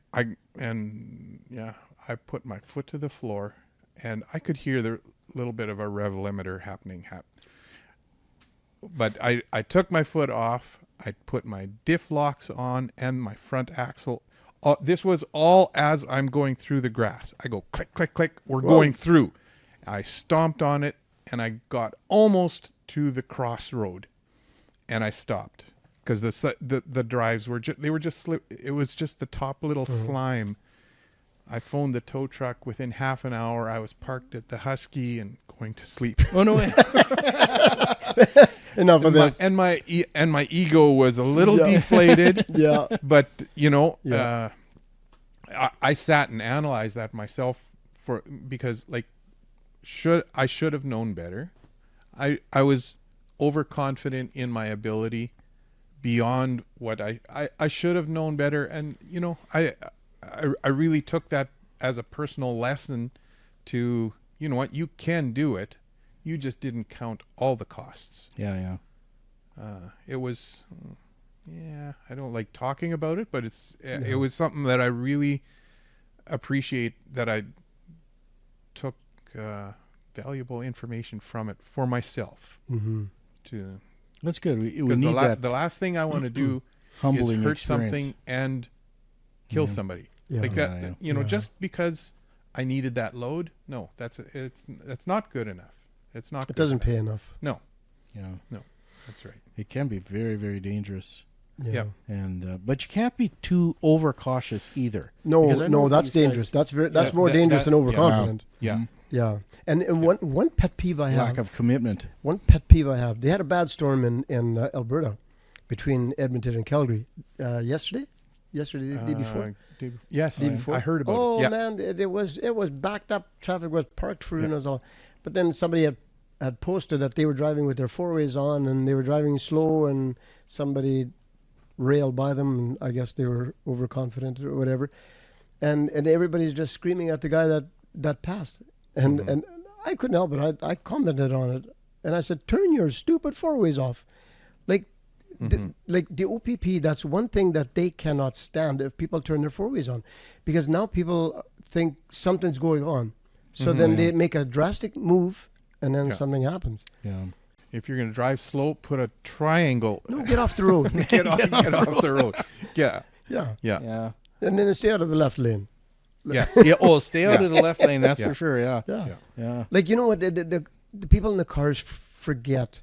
put my foot to the floor, and I could hear the little bit of a rev limiter happening. But I took my foot off. I put my diff locks on and my front axle. This was all as I'm going through the grass. I go click, click, click. We're going through. I stomped on it, and I got almost to the crossroad, and I stopped because the drives were just slip. It was just the top little slime. I phoned the tow truck within half an hour. I was parked at the Husky and going to sleep. Oh, no way. Enough of this. And my ego was a little deflated. Yeah. But I sat and analyzed that myself because I should have known better. I was overconfident in my ability beyond what I should have known better, and I really took that as a personal lesson to, you know what, you can do it, you just didn't count all the costs. Yeah. It was, I don't like talking about it, but it was something that I really appreciate, that I took valuable information from it for myself. To That's good. We because need that the last thing I want to do is humbling hurt experience. something and kill somebody like that. Just because I needed that load. No, that's not good enough. It's not. It doesn't pay enough. No, Yeah. no, that's right. It can be very, very dangerous. Yeah. And but you can't be too overcautious either. No, Because I know that's these guys- dangerous. That's Yeah, more dangerous than overconfident. Yeah. Yeah. And one pet peeve I Lack have. of commitment. One pet peeve I have. They had a bad storm in Alberta, between Edmonton and Calgary, yesterday, the day before. Yes, Day before. I heard about Oh it. Yeah. man, it was backed up. Traffic was parked through and it was all. But then somebody had posted that they were driving with their four-ways on and they were driving slow, and somebody railed by them, and I guess they were overconfident or whatever. And everybody's just screaming at the guy that passed. And I couldn't help it. I commented on it, and I said, "Turn your stupid four-ways off." Like the OPP, that's one thing that they cannot stand, if people turn their four-ways on, because now people think something's going on. So then they make a drastic move, and then something happens. Yeah. If you're going to drive slow, put a triangle. No, get off the road. Get off the road. Yeah. Yeah. Yeah. Yeah. And then stay out of the left lane. Yes. Yeah. Oh, stay out of the left lane. That's Yeah. for sure. Yeah. Yeah. Yeah. Like, you know what? The people in the cars forget.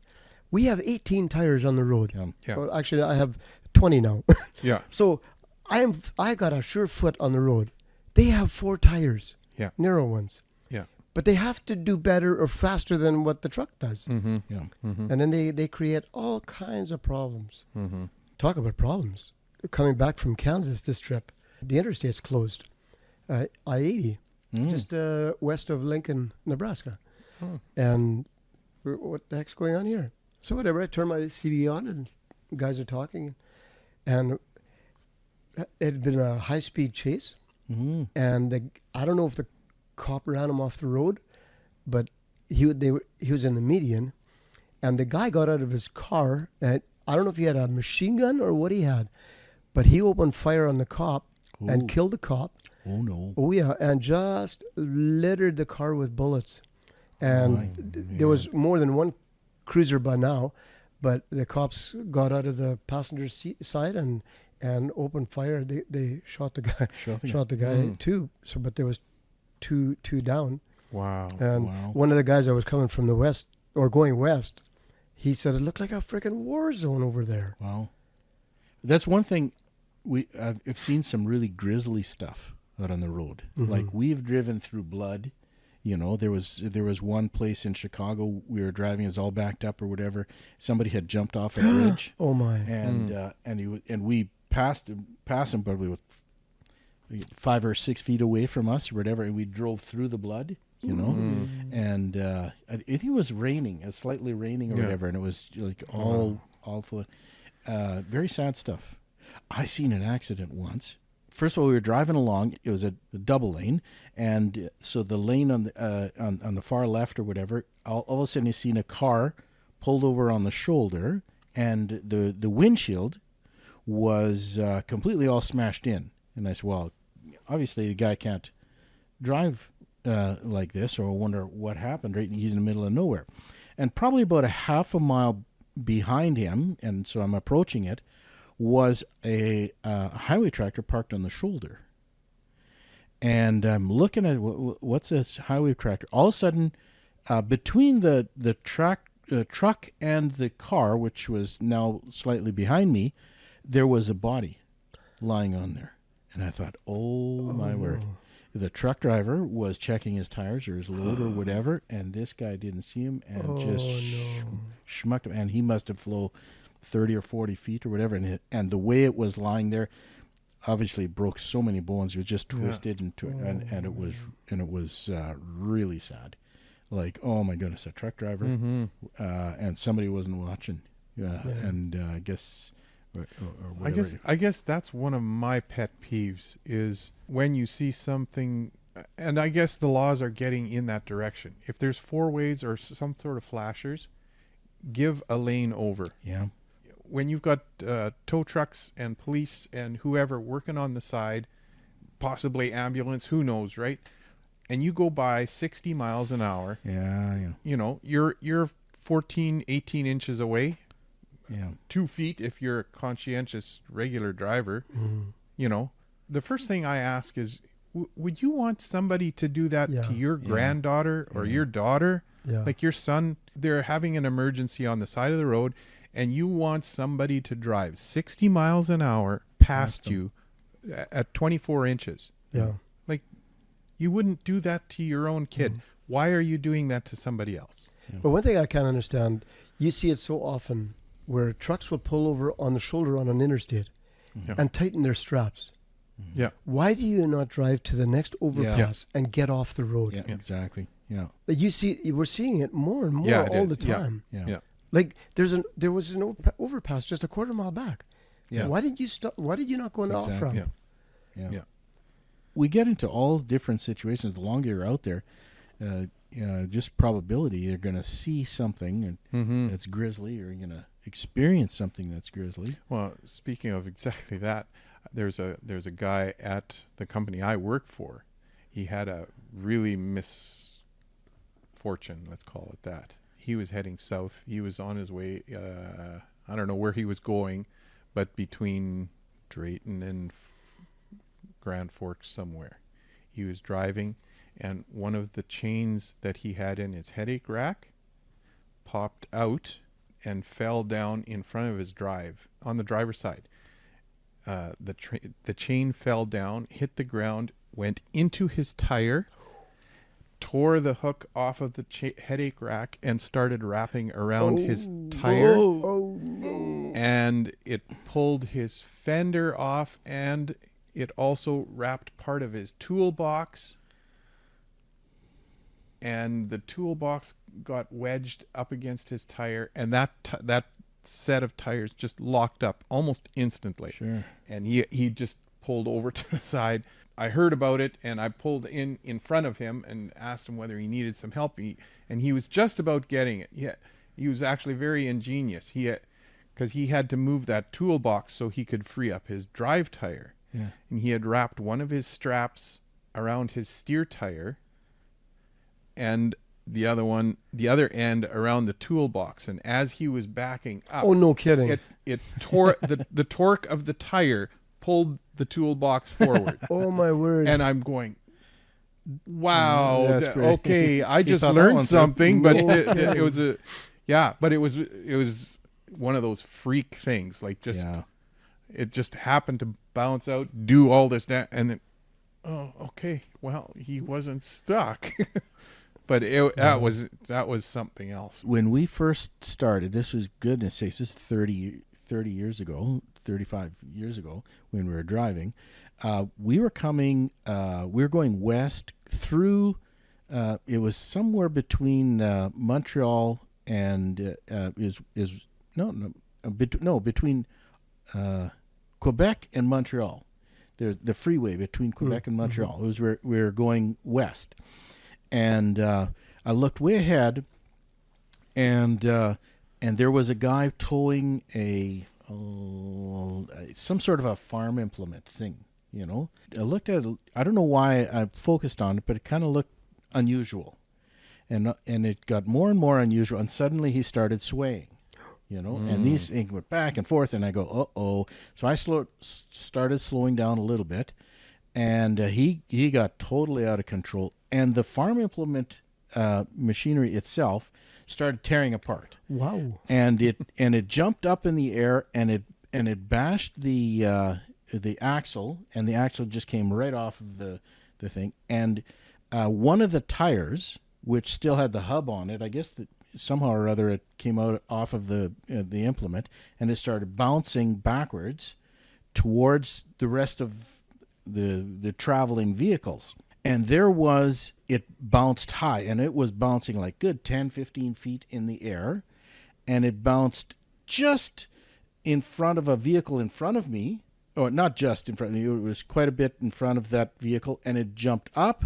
We have 18 tires on the road. Yeah. Yeah. Well, actually, I have 20 now. Yeah. So I got a sure foot on the road. They have 4 tires. Yeah. Narrow ones. Yeah. But they have to do better or faster than what the truck does. Mm-hmm. Yeah. Mm-hmm. And then they create all kinds of problems. Mm-hmm. Talk about problems. Coming back from Kansas this trip, the interstate's closed. I-80, just west of Lincoln, Nebraska. Oh. And what the heck's going on here? So whatever, I turn my CV on and guys are talking. And it had been a high-speed chase. Mm-hmm. And I don't know if the cop ran him off the road, but he was in the median. And the guy got out of his car, and I don't know if he had a machine gun or what he had, but he opened fire on the cop and killed the cop. Oh no. Oh yeah, and just littered the car with bullets. And there was more than one cruiser by now, but the cops got out of the passenger side and opened fire. They shot the guy. Shot the guy too. So, but there was two down. Wow. And one of the guys that was coming from the west or going west, he said it looked like a freaking war zone over there. Wow. That's one thing. I've seen some really grisly stuff out on the road. Mm-hmm. Like, we've driven through blood. You know, there was one place in Chicago, we were driving, it was all backed up or whatever. Somebody had jumped off a bridge. Oh my! And we passed him probably with 5 or 6 feet away from us or whatever, and we drove through the blood. You know, and I think it was raining. It was slightly raining or whatever, and it was like all full. Very sad stuff. I seen an accident once. First of all, we were driving along. It was a double lane, and so the lane on the far left or whatever, all of a sudden you seen a car pulled over on the shoulder, and the windshield was completely all smashed in. And I said, well, obviously the guy can't drive like this, or I wonder what happened. Right, he's in the middle of nowhere, and probably about a half a mile behind him, and so I'm approaching it, was a highway tractor parked on the shoulder. And I'm looking at what's this highway tractor. All of a sudden, between the truck and the car, which was now slightly behind me, there was a body lying on there. And I thought, oh my word. The truck driver was checking his tires or his load or whatever, and this guy didn't see him and just schmucked him. And he must have flown 30 or 40 feet or whatever, and the way it was lying there, obviously it broke so many bones. It was just twisted and it was really sad. Like, oh my goodness, a truck driver, and somebody wasn't watching. And I guess. Or I guess that's one of my pet peeves is when you see something And I guess the laws are getting in that direction. If there's four ways or some sort of flashers, give a lane over. Yeah. When you've got tow trucks and police and whoever working on the side, possibly ambulance, who knows, right? And you go by 60 miles an hour, Yeah. you know, you're 14, 18 inches away, Yeah. 2 feet if you're a conscientious regular driver. You know, the first thing I ask is, would you want somebody to do that Yeah. to your granddaughter or your daughter? Yeah. Like your son, they're having an emergency on the side of the road, and you want somebody to drive 60 miles an hour past you at 24 inches. Yeah. Like, you wouldn't do that to your own kid. Why are you doing that to somebody else? But one thing I can't understand, you see it so often where trucks will pull over on the shoulder on an interstate Yeah. and tighten their straps. Yeah. Why do you not drive to the next overpass and get off the road? Yeah. Exactly. Yeah. But we're seeing it more and more Yeah, it all is. the Yeah. time. Yeah. Yeah. Like there was an overpass just a quarter mile back. Yeah. Why did you stop? Why did you not go in the off Exactly. ramp? Yeah. Yeah. Yeah. We get into all different situations. The longer you're out there, just probability you're going to see something that's grisly, or you're going to experience something that's grisly. Well, speaking of exactly that, there's a guy at the company I work for. He had a really misfortune, let's call it that. He was heading south. He was on his way. I don't know where he was going, but between Drayton and Grand Forks somewhere. He was driving, and one of the chains that he had in his headache rack popped out and fell down in front of his drive on the driver's side. The chain fell down, hit the ground, went into his tire, tore the hook off of the headache rack, and started wrapping around his tire. Oh no! And it pulled his fender off, and it also wrapped part of his toolbox. And the toolbox got wedged up against his tire, and that set of tires just locked up almost instantly. Sure. And he just pulled over to the side. I heard about it, and I pulled in front of him and asked him whether he needed some help. And he was just about getting it. He was actually very ingenious. Because he had to move that toolbox so he could free up his drive tire. Yeah. And he had wrapped one of his straps around his steer tire, and the other end around the toolbox. And as he was backing up, Oh, no kidding! it tore the torque of the tire pulled the toolbox forward. Oh my word! And I'm going, wow, That's great. okay, I You just thought that learned one through. something, but No it was it was one of those freak things, like just Yeah. it just happened to bounce out, do all this, and then, oh, okay, well, he wasn't stuck. But that was something else. When we first started, this was, goodness sakes, this is 30 years ago, 35 years ago, when we were driving. We were going west through, it was somewhere between Montreal and, between Quebec and Montreal. There's the freeway between Quebec and Montreal. It was where we were going west. And I looked way ahead, and there was a guy towing some sort of a farm implement thing, you know. I looked at it. I don't know why I focused on it, but it kind of looked unusual, and it got more and more unusual. And suddenly he started swaying, you know. And these things went back and forth, and I go, uh-oh. So I started slowing down a little bit, and he got totally out of control. And the farm implement machinery itself started tearing apart. Wow! And it jumped up in the air, and it bashed the axle, and the axle just came right off of the thing. And one of the tires, which still had the hub on it, I guess that somehow or other it came out off of the implement, and it started bouncing backwards towards the rest of the traveling vehicles. And it bounced high, and it was bouncing like good 10, 15 feet in the air, and it bounced just in front of a vehicle in front of me, or not just in front of me, it was quite a bit in front of that vehicle, and it jumped up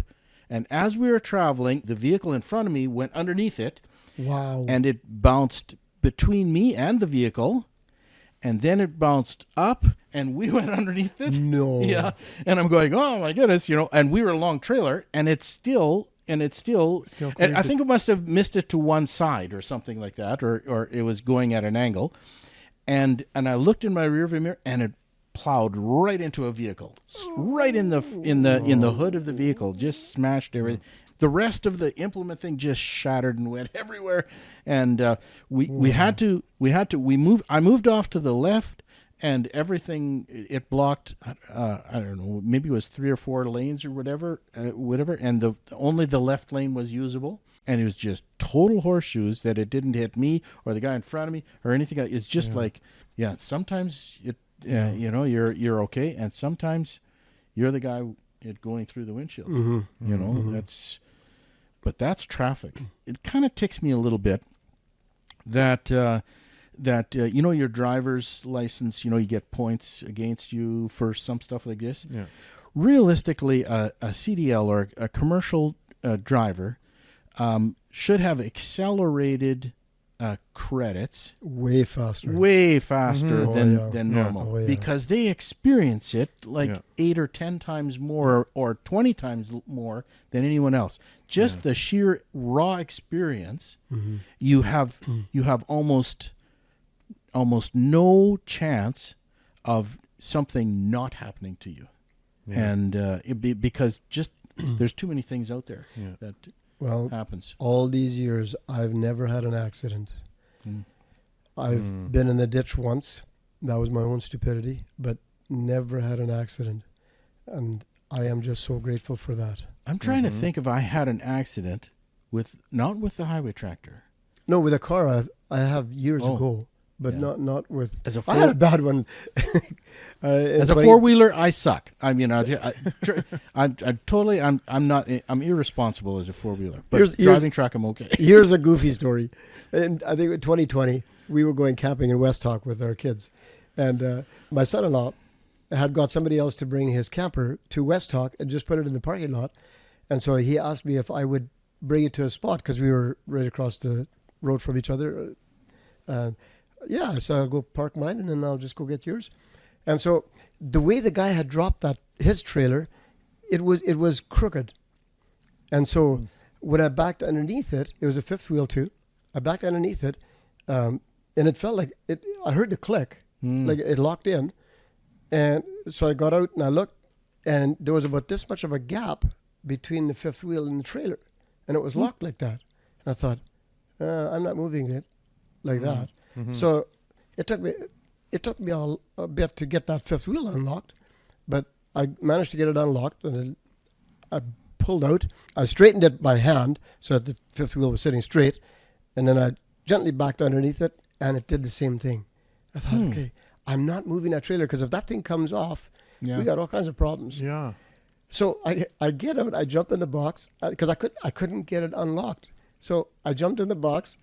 And as we were traveling, the vehicle in front of me went underneath it, Wow. and it bounced between me and the vehicle, and then it bounced up, and we went underneath it. No. Yeah. And I'm going, oh my goodness, and we were a long trailer, and it's still, and I think it must have missed it to one side or something like that, or it was going at an angle. And I looked in my rearview mirror, and it plowed right into a vehicle, right in the hood of the vehicle, just smashed everything. The rest of the implement thing just shattered and went everywhere, and I moved off to the left, and everything, it blocked. I don't know, maybe it was 3 or 4 lanes or whatever, and only the left lane was usable. And it was just total horseshoes that it didn't hit me or the guy in front of me or anything. It's just sometimes you're okay, and sometimes you're the guy going through the windshield. That's traffic. It kind of ticks me a little bit that your driver's license, you get points against you for some stuff like this. Yeah. Realistically, a CDL or a commercial driver should have accelerated credits way faster than normal, because they experience it 8 or 10 times more or 20 times more than anyone else. Just the sheer raw experience, you have almost no chance of something not happening to you, and because just there's too many things out there that happens. All these years, I've never had an accident. I've been in the ditch once. That was my own stupidity, but never had an accident. And I am just so grateful for that. I'm trying to think if I had an accident not with the highway tractor. No, with a car I have years ago, but not with. I had a bad one. As a 4-wheeler, I suck. I mean, I'm irresponsible as a 4-wheeler, but driving truck, I'm okay. Here's a goofy story. And I think in 2020, we were going camping in West Talk with our kids, and my son-in-law had got somebody else to bring his camper to West Talk and just put it in the parking lot. And so he asked me if I would bring it to a spot because we were right across the road from each other. So I'll go park mine and then I'll just go get yours. And so the way the guy had dropped his trailer, it was crooked. And so when I backed underneath it, it was a fifth wheel too. I backed underneath it, and it felt like it. I heard the click, like it locked in. And so I got out and I looked, and there was about this much of a gap between the fifth wheel and the trailer, and it was locked like that. And I thought, I'm not moving it like that. So it took me a bit to get that fifth wheel unlocked, but I managed to get it unlocked, and I pulled out. I straightened it by hand so that the fifth wheel was sitting straight, and then I gently backed underneath it, and it did the same thing. I thought, okay, I'm not moving that trailer because if that thing comes off, we got all kinds of problems. Yeah. So I get out, I jump in the box because I couldn't get it unlocked. So I jumped in the box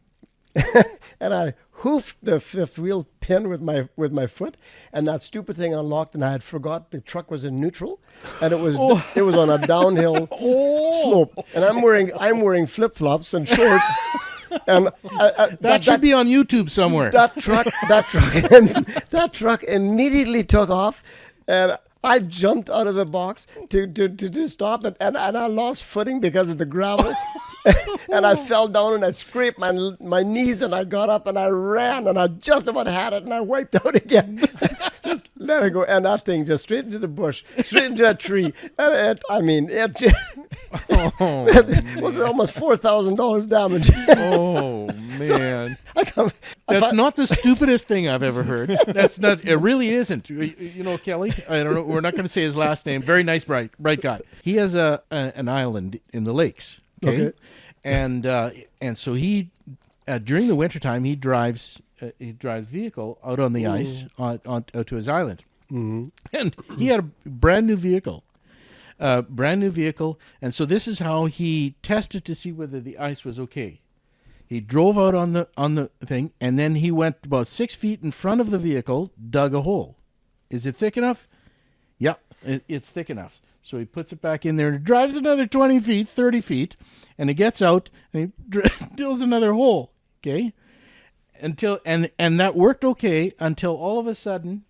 and I hoofed the fifth wheel pin with my foot, and that stupid thing unlocked, and I had forgot the truck was in neutral, and it was on a downhill slope, and I'm wearing flip-flops and shorts. And that should be on YouTube somewhere. That truck immediately took off, and I jumped out of the box to stop it, and I lost footing because of the gravel. And I fell down and I scraped my knees, and I got up and I ran, and I just about had it, and I wiped out again. Just let it go, and that thing just straight into the bush, straight into a tree. And it was almost $4,000 damage. Oh man, That's not the stupidest thing I've ever heard. That's not. It really isn't. Kelly. I don't know. We're not going to say his last name. Very nice, bright guy. He has an island in the lakes. Okay. And so he during the wintertime he drives vehicle out on the ice on to his island. And he had a brand new vehicle. And so this is how he tested to see whether the ice was okay. He drove out on the thing, and then he went about 6 feet in front of the vehicle, dug a hole. Is it thick enough? Yeah, it's thick enough. So he puts it back in there and drives another 20 feet, 30 feet, and he gets out and he drills another hole. Okay, and that worked okay until all of a sudden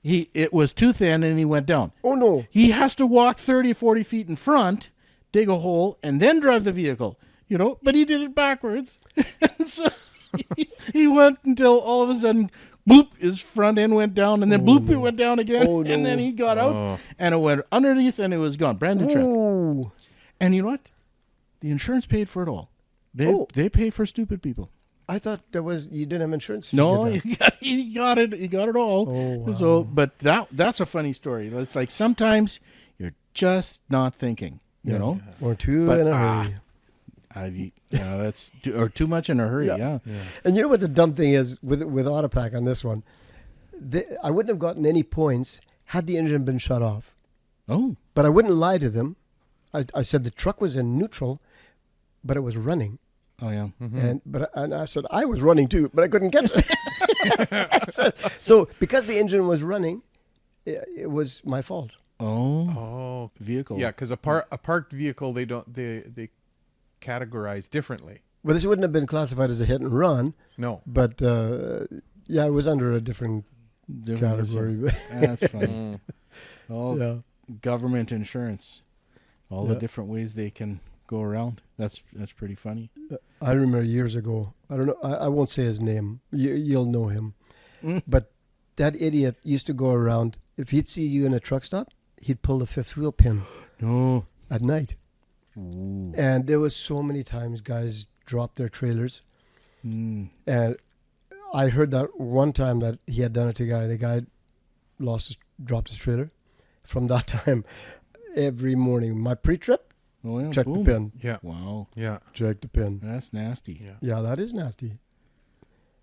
it was too thin and he went down. Oh no! He has to walk 30, 40 feet in front, dig a hole, and then drive the vehicle. But he did it backwards. So he went until all of a sudden, bloop, his front end went down, and then bloop, it went down again. Oh, no. And then he got out, and it went underneath, and it was gone. Brand new truck. Ooh. And you know what? The insurance paid for it all. They pay for stupid people. I thought you didn't have insurance. No, he got it. He got it all. Oh, wow. So, but that's a funny story. It's like sometimes you're just not thinking. You know, Or two But, in a hurry. that's too much in a hurry. Yeah. And you know what the dumb thing is with Autopack on this one? I wouldn't have gotten any points had the engine been shut off. Oh. But I wouldn't lie to them. I said the truck was in neutral, but it was running. Oh yeah. And I said I was running too, but I couldn't catch it. So because the engine was running, it was my fault. Oh. Vehicle. Yeah, because a parked vehicle, they categorize differently. Well, this wouldn't have been classified as a hit and run. No. But it was under a different category. That's funny. Yeah. Government insurance. All the different ways they can go around. That's pretty funny. I remember years ago. I don't know. I won't say his name. You'll know him. But that idiot used to go around. If he'd see you in a truck stop, he'd pull the fifth wheel pin. No. At night. Ooh. And there was so many times guys dropped their trailers. And I heard that one time that he had done it to a guy. The guy dropped his trailer. From that time, every morning, my pre-trip, check the pin. Yeah. Wow. Yeah. Check the pin. That's nasty. Yeah, that is nasty.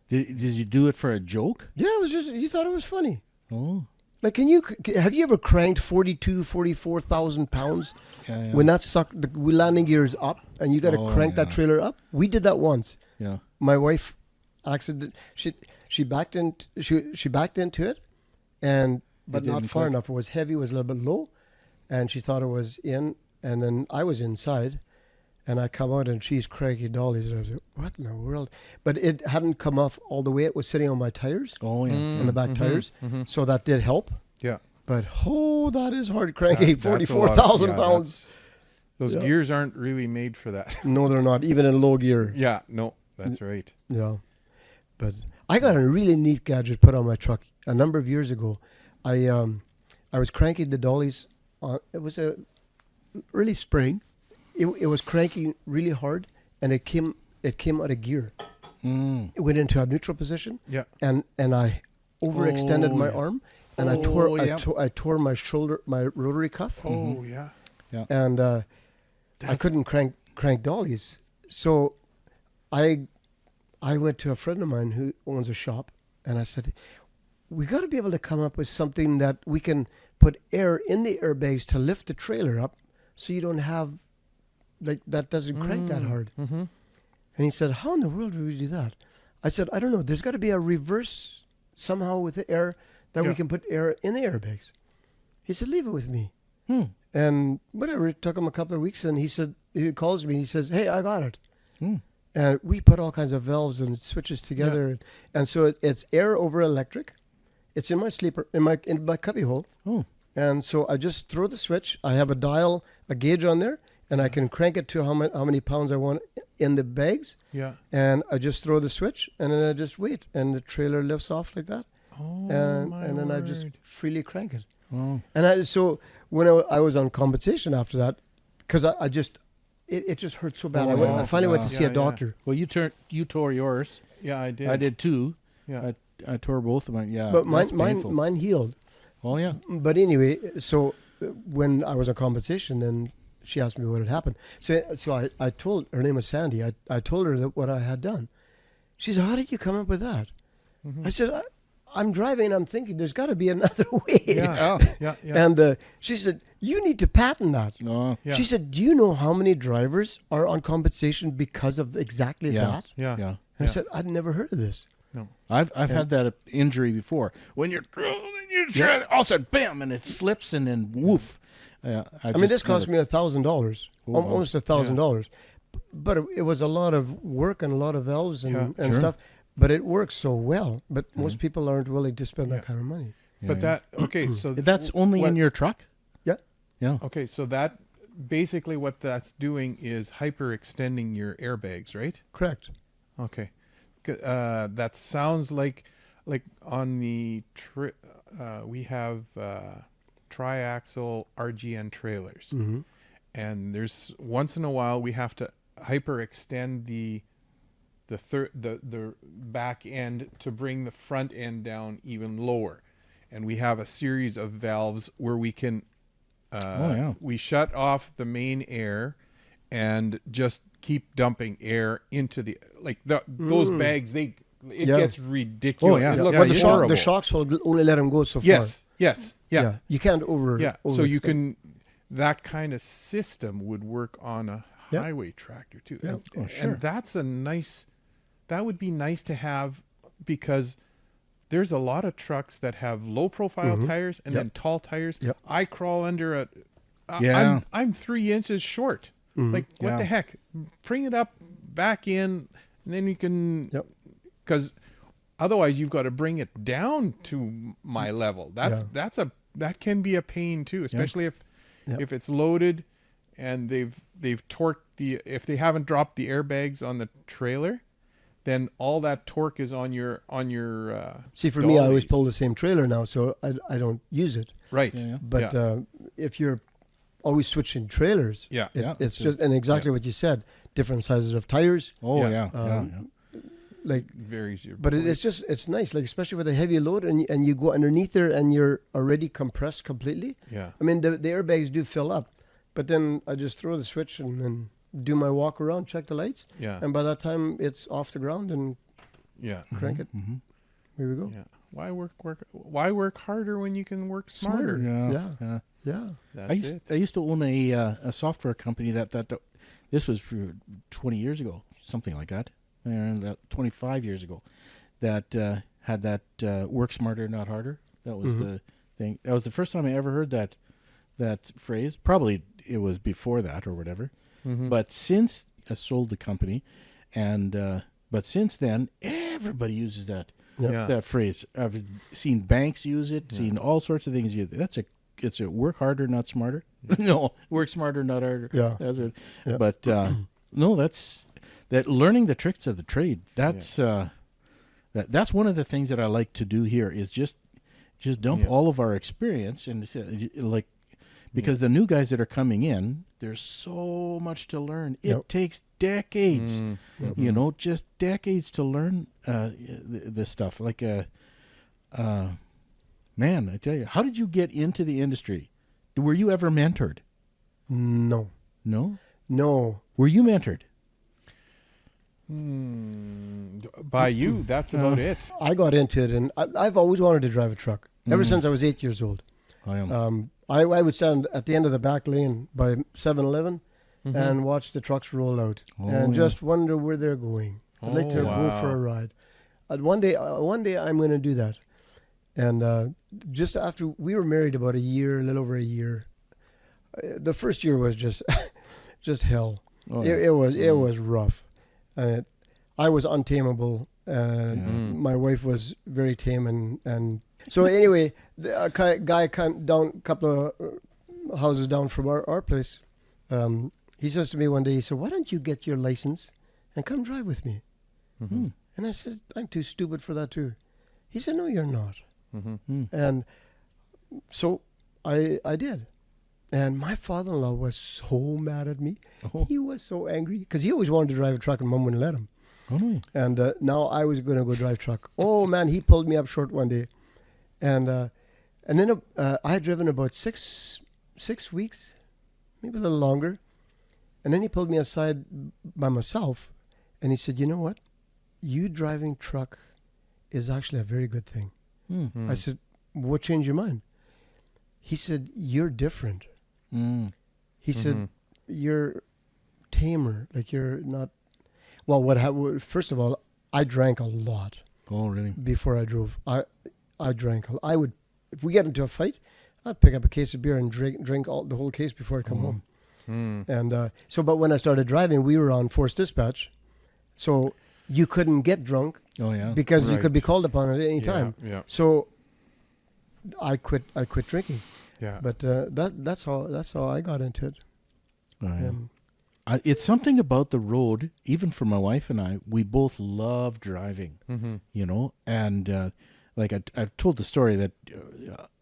Did you do it for a joke? Yeah, it was just, you thought it was funny. Oh. Like, have you ever cranked 44,000 pounds Yeah. when that the landing gear is up and you got to crank that trailer up? We did that once. Yeah. My wife she backed into it, but not far enough. It was heavy, it was a little bit low, and she thought it was in, and then I was inside, and I come out and she's cranky dollies, and I was like, what in the world? But it hadn't come off all the way. It was sitting on my tires. Oh yeah. On the back tires. So that did help. Yeah. But that is hard cranking 44,000 pounds. Those gears aren't really made for that. No, they're not, even in low gear. Yeah, no, that's right. Yeah. But I got a really neat gadget put on my truck a number of years ago. I was cranking the dollies on, it was a early spring. It was cranking really hard, and it came out of gear. It went into a neutral position. Yeah. And I overextended my arm, and I tore my shoulder, my rotary cuff. Oh yeah. Yeah. And I couldn't crank dollies. So I went to a friend of mine who owns a shop, and I said, we got to be able to come up with something that we can put air in the airbags to lift the trailer up so you don't have, like, that doesn't crank that hard. And he said, how in the world do we do that? I said, I don't know. There's got to be a reverse somehow with the air that we can put air in the airbags. He said, leave it with me. And whatever, it took him a couple of weeks, and he calls me, he says, hey, I got it. And we put all kinds of valves and switches together. And so it's air over electric. It's in my sleeper, in my cubby hole. And so I just throw the switch. I have a gauge on there, and I can crank it to how many pounds I want in the bags. Yeah. And I just throw the switch, and then I just wait, and the trailer lifts off like that. And then I just freely crank it. And so when I was on compensation after that, because I just, it just hurt so bad. I finally went to see a doctor. Well, you tore yours. Yeah, I did. I did too. Yeah. I tore both of mine. Yeah. But that's painful. mine healed. Oh yeah. But anyway, so when I was on compensation, then she asked me what had happened. So I told, her name was Sandy. I told her that what I had done. She said, how did you come up with that? I said, I'm driving and I'm thinking there's got to be another way. Yeah. And she said, you need to patent that. Yeah. She said, do you know how many drivers are on compensation because of exactly that? Yeah. Yeah. And I said, I'd never heard of this. No. I've had that injury before. When you're trying, all of a sudden, bam, and it slips, and then woof. I mean, this cost me $1,000, wow. almost $1,000, but it was a lot of work and a lot of valves and Sure. stuff. But it works so well. But most people aren't willing to spend that kind of money. But so That's only in your truck? Yeah. Yeah. Okay, so that basically what that's doing is hyperextending your airbags, right? Correct. Okay, that sounds like on the we have triaxle RGN trailers, Mm-hmm. and there's once in a while we have to hyperextend the back end to bring the front end down even lower, and we have a series of valves where we can we shut off the main air and just keep dumping air into the those bags. It gets ridiculous. Oh, yeah. It looks But horrible. the shocks will only let them go so far. Yes. Yeah. You can't over. So you overextend. can, that kind of system would work on a Yeah. highway tractor too. Yeah. And, Sure. and that would be nice to have, because there's a lot of trucks that have low profile tires and then tall tires. Yep. I crawl under Yeah. I'm 3 inches short. Like, what Yeah. the heck? Bring it up back in, and then you can, Yep. because otherwise you've got to bring it down to my level. That can be a pain too, especially if it's loaded and they've torqued if they haven't dropped the airbags on the trailer, then all that torque is on your See, for me, I always dollies. pull the same trailer now, so I don't use it. Right. Yeah. But Yeah. if you're always switching trailers, Yeah. it's just, and exactly what you said, different sizes of tires. Oh, Yeah. yeah. Like, Varies your but it's nice, like especially with a heavy load, and you go underneath there and you're already compressed completely. Yeah. I mean, the airbags do fill up, but then I just throw the switch and do my walk around, check the lights, Yeah. and by that time it's off the ground and Yeah. crank it. Mhm. Here we go. Yeah. Why work harder when you can work smarter? Yeah. Yeah. That's it. I used to own a software company that this was 20 years ago, something like that, and 25 years ago, that had that work smarter, not harder. That was the thing. That was the first time I ever heard that phrase. Probably it was before that or whatever. But since I sold the company, and but since then everybody uses that Yeah. that phrase. I've seen banks use it, seen all sorts of things use it. It's a work harder, not smarter. No, work smarter, not harder. Yeah. That's what, Yeah. But no, that's learning the tricks of the trade. That's that's one of the things that I like to do here is just dump all of our experience and like, because the new guys that are coming in, there's so much to learn. It takes decades, just decades to learn this stuff. Like, man, I tell you, how did you get into the industry? Were you ever mentored? No. No? No. Were you mentored? By you, that's about it. I got into it, and I've always wanted to drive a truck ever since I was 8 years old. I am. I would stand at the end of the back lane by 7-Eleven and watch the trucks roll out and just wonder where they're going. I'd like to go for a ride. One day I'm going to do that. And just after we were married about a little over a year, the first year was just hell. It was rough. I was untamable. My wife was very tame, and so anyway, a guy couple of houses down from our place, he says to me one day, he said, "Why don't you get your license and come drive with me?" And I said, "I'm too stupid for that too." He said, "No, you're not." And so I did. And my father-in-law was so mad at me. He was so angry because he always wanted to drive a truck and Mom wouldn't let him. And now I was going to go drive truck. Oh man, he pulled me up short one day. And then I had driven about six weeks, maybe a little longer. And then he pulled me aside by myself and he said, "You know what? You driving truck is actually a very good thing." I said, "What changed your mind?" He said, "You're different." He said, "You're tamer. Like you're not." Well, what happened? First of all, I drank a lot. Oh, really? Before I drove, I drank. I would, if we get into a fight, I'd pick up a case of beer and drink the whole case before I come home. And but when I started driving, we were on forced dispatch, so you couldn't get drunk Oh yeah. because you Right. could be called upon at any time. Yeah. So I quit drinking. Yeah. But that's how I got into it. Oh, yeah. And It's something about the road, even for my wife and I, we both love driving, you know, and like I've told the story that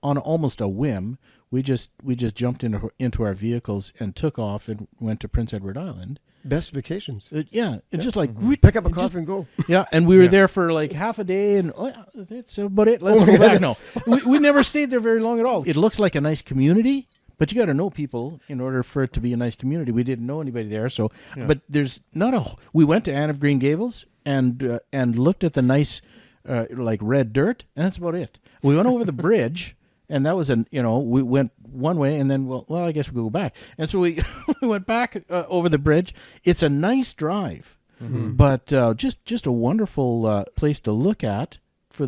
on almost a whim, we just jumped into our vehicles and took off and went to Prince Edward Island. best vacations. It's just like Pick up a coffee and go. yeah, and we were Yeah. there for like half a day, and that's about it. Let's go back. No, we never stayed there very long at all. It looks like a nice community, but you got to know people in order for it to be a nice community. We didn't know anybody there, so but there's not a. We went to Anne of Green Gables and looked at the nice like red dirt, and that's about it. We went over the bridge. And that was we went one way, and then well, I guess we'll go back. And so we went back over the bridge. It's a nice drive, but just a wonderful place to look at for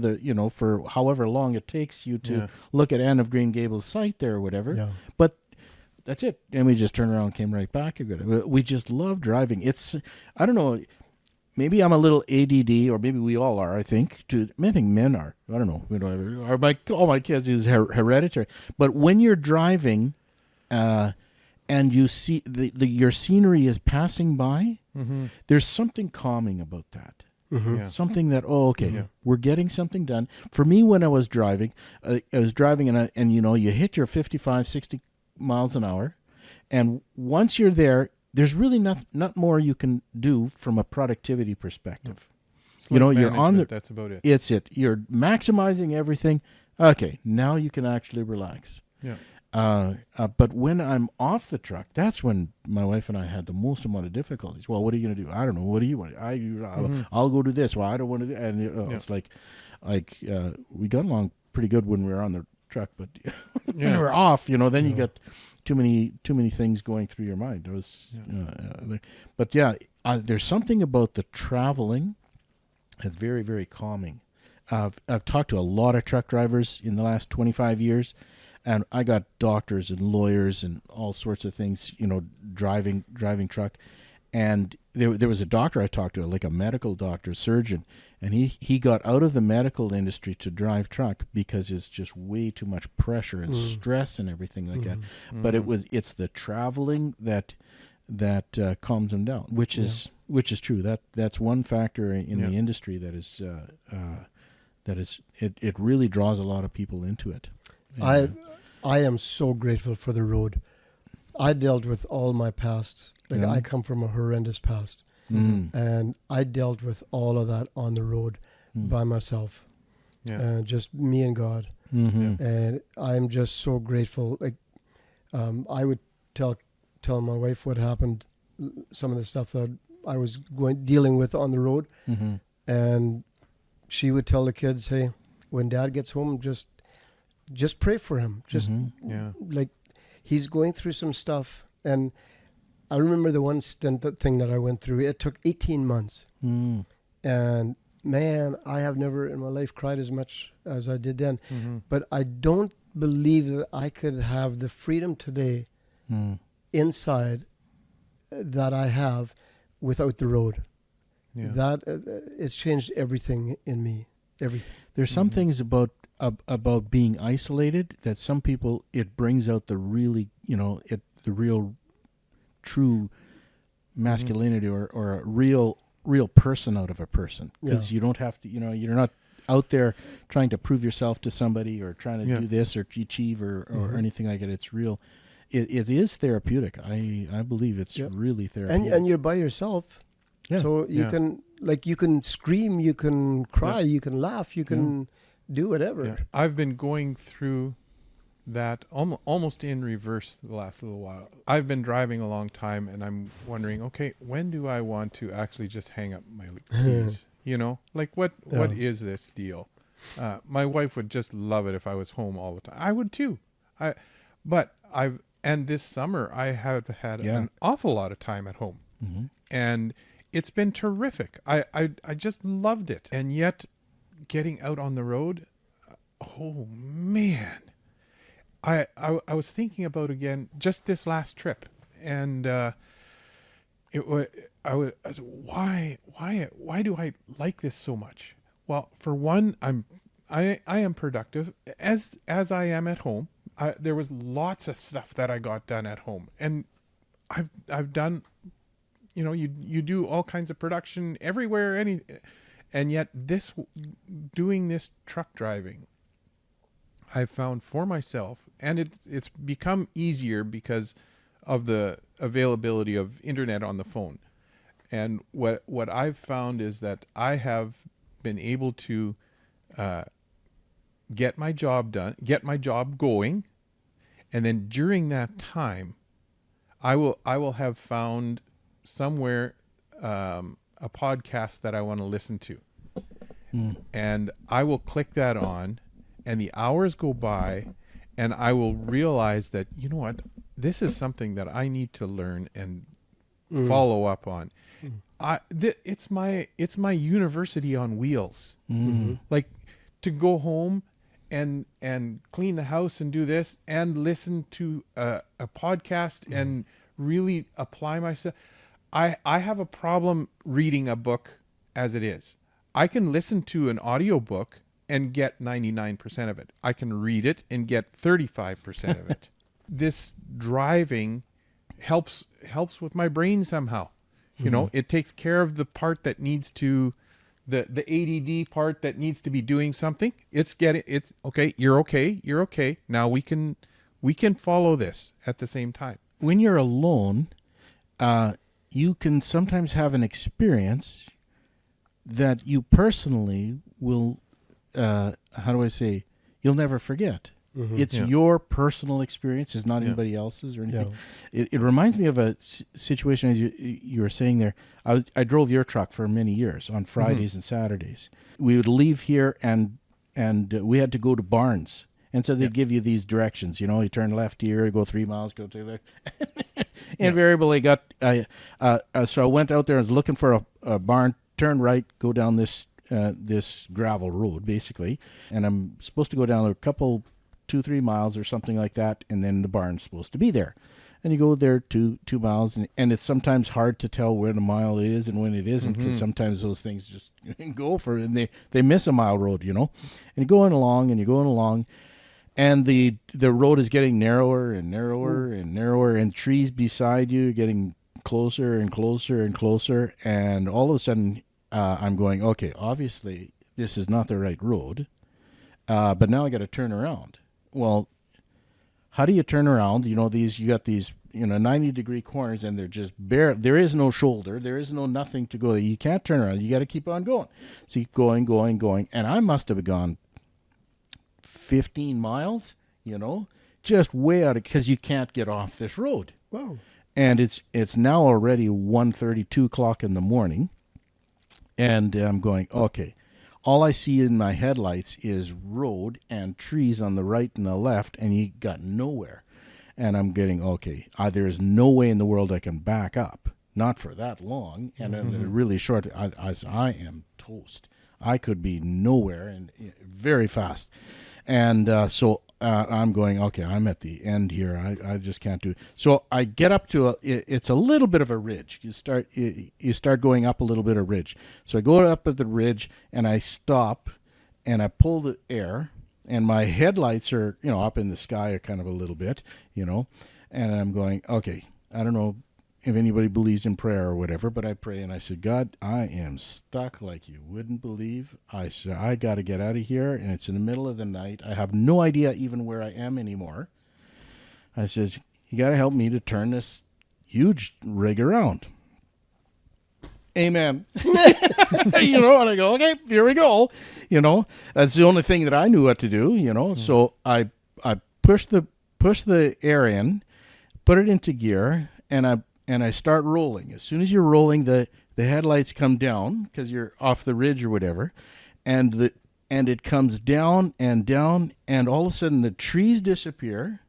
for however long it takes you to look at Anne of Green Gables site there or whatever. Yeah. But that's it. And we just turned around and came right back. We just love driving. It's I don't know. Maybe I'm a little ADD, or maybe we all are. I think. I think men are. I don't know. All my kids is hereditary. But when you're driving, and you see your scenery is passing by, there's something calming about that. Yeah. Something that we're getting something done. For me, when I was driving, and you hit your 55, 60 miles an hour, and once you're there. There's really not more you can do from a productivity perspective. Sleep You're on management, that's about it. It's it. You're maximizing everything. Okay, now you can actually relax. Yeah. But when I'm off the truck, that's when my wife and I had the most amount of difficulties. Well, what are you going to do? I don't know. What do you want? I'll go do this. Well, I don't want to do. And it's like we got along pretty good when we were on the truck, but when we were off, then you got too many things going through your mind. It was, there's something about the traveling that's very, very calming. I've talked to a lot of truck drivers in the last 25 years, and I got doctors and lawyers and all sorts of things, driving truck. And there was a doctor I talked to, like a medical doctor, surgeon, and he got out of the medical industry to drive truck because it's just way too much pressure and stress and everything like that. But it's the traveling that calms him down, which is true. That's one factor in the industry that is it really draws a lot of people into it. I am so grateful for the road. I dealt with all my past. I come from a horrendous past. And I dealt with all of that on the road by myself. Just me and God. And I'm just so grateful. I would tell my wife what happened, some of the stuff that I was dealing with on the road. And she would tell the kids, hey, when Dad gets home, just pray for him. He's going through some stuff. And I remember the one thing that I went through. It took 18 months. And man, I have never in my life cried as much as I did then. But I don't believe that I could have the freedom today inside that I have without the road. That it's changed everything in me. Everything. There's some things about being isolated that some people, it brings out the really, the real true masculinity or a real person out of a person, because you don't have to, you're not out there trying to prove yourself to somebody or trying to do this or achieve or anything like it. It's real. It is therapeutic. I believe it's really therapeutic. And you're by yourself. Yeah. So you can you can scream, you can cry, you can laugh, you can do whatever. Yeah. I've been going through that almost in reverse the last little while. I've been driving a long time, and I'm wondering, okay, when do I want to actually just hang up my keys? What is this deal? My wife would just love it if I was home all the time. I would too. And this summer I have had an awful lot of time at home, and it's been terrific. I just loved it. And yet getting out on the road, oh man, I was thinking about again just this last trip, and it was I was why do I like this so much? Well, for one, I am productive as I am at home. There was lots of stuff that I got done at home, and I've done, you do all kinds of production everywhere, and yet doing this truck driving, I've found for myself, and it's become easier because of the availability of internet on the phone. And what I've found is that I have been able to get my job done, get my job going, and then during that time, I will have found somewhere a podcast that I want to listen to, and I will click that on, and the hours go by, and I will realize that, you know what, this is something that I need to learn and follow up on. It's my university on wheels. Like, to go home and clean the house and do this and listen to a podcast and really apply myself. I have a problem reading a book as it is. I can listen to an audiobook and get 99% of it. I can read it and get 35% of it. This driving helps with my brain somehow. It takes care of the part that needs to, the ADD part that needs to be doing something. It's okay. You're okay. Now we can follow this at the same time. When you're alone, you can sometimes have an experience that you personally will, you'll never forget. It's your personal experience. It's not anybody else's or anything. No. It reminds me of a situation, as you were saying there. I drove your truck for many years on Fridays and Saturdays. We would leave here and we had to go to Barnes. And so they'd give you these directions. You turn left here, go 3 miles, go to there. Invariably so I went out there and was looking for a barn, turn right, go down this gravel road, basically. And I'm supposed to go down a couple 2-3 miles or something like that, and then the barn's supposed to be there. And you go there 2 miles, and it's sometimes hard to tell when a mile is and when it isn't, because sometimes those things just go for it, and they miss a mile road, And you're going along, and the road is getting narrower and narrower and narrower, and trees beside you are getting closer and closer and closer, and all of a sudden I'm going, okay, obviously this is not the right road, but now I got to turn around. Well, how do you turn around? You got these 90-degree corners, and they're just bare. There is no shoulder. There is no nothing to go. You can't turn around. You got to keep on going. So you keep going. And I must have gone 15 miles, just way out of, because you can't get off this road. Wow. And it's now already 1:30, 2 o'clock in the morning. And I'm going, okay. All I see in my headlights is road and trees on the right and the left, and you got nowhere. And I'm getting, okay, there's no way in the world I can back up, not for that long, and in really short. I am toast. I could be nowhere, and very fast. And so I'm going, okay, I'm at the end here. I just can't do it. So I get up to it's a little bit of a ridge. You start going up a little bit of ridge. So I go up at the ridge, and I stop, and I pull the air, and my headlights are, up in the sky kind of a little bit, and I'm going, okay, I don't know if anybody believes in prayer or whatever, but I pray, and I said, God, I am stuck like you wouldn't believe. I said, I got to get out of here, and it's in the middle of the night. I have no idea even where I am anymore. I says, you got to help me to turn this huge rig around. Amen. And I go, okay, here we go. That's the only thing that I knew what to do, So I push the air in, put it into gear, and I start rolling. As soon as you're rolling, the headlights come down because you're off the ridge or whatever, and it comes down and down, and all of a sudden the trees disappear,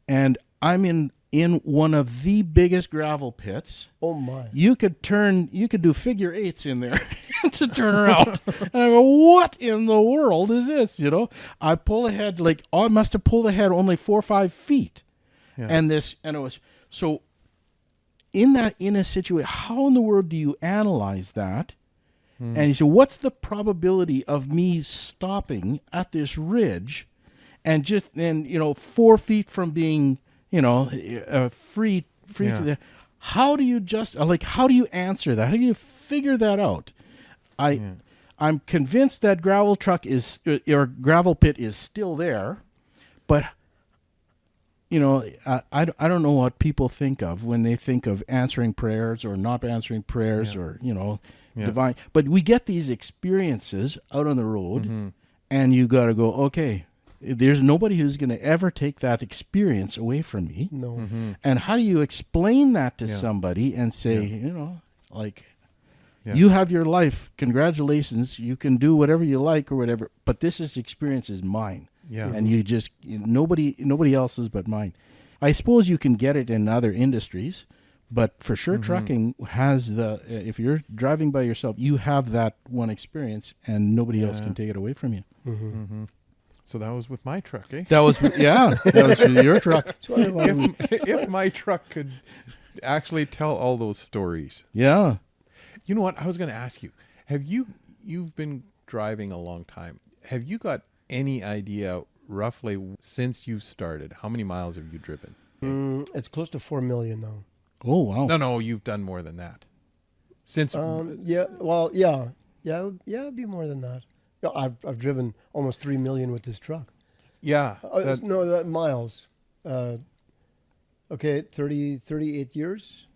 and I'm in one of the biggest gravel pits. Oh my! You could do figure eights in there. to turn around. And I go, what in the world is this? You know, I pull ahead, like, I must have pulled ahead only 4 or 5 feet. Yeah. And it was, so in a situation, how in the world do you analyze that? And you say, what's the probability of me stopping at this ridge and just then, 4 feet from being, free Yeah. to the, how do you how do you answer that? How do you figure that out? I'm convinced that gravel truck or gravel pit is still there, but I don't know what people think of when they think of answering prayers or not answering prayers or, divine. But we get these experiences out on the road, and you got to go, okay, there's nobody who's going to ever take that experience away from me. No. And how do you explain that to somebody and say, you have your life, congratulations, you can do whatever you like or whatever, but this experience is mine. Yeah. And you just, nobody else's but mine. I suppose you can get it in other industries, but for sure trucking has if you're driving by yourself, you have that one experience and nobody else can take it away from you. So that was with my truck, eh? That was, that was with your truck. If my truck could actually tell all those stories. Yeah. You know what? I was going to ask you, you've been driving a long time. Have you got any idea roughly since you started, how many miles have you driven? It's close to 4 million now. Oh, wow. No, you've done more than that. Since it'd be more than that. Yeah, I've driven almost 3 million with this truck. Yeah. Miles. 38 years.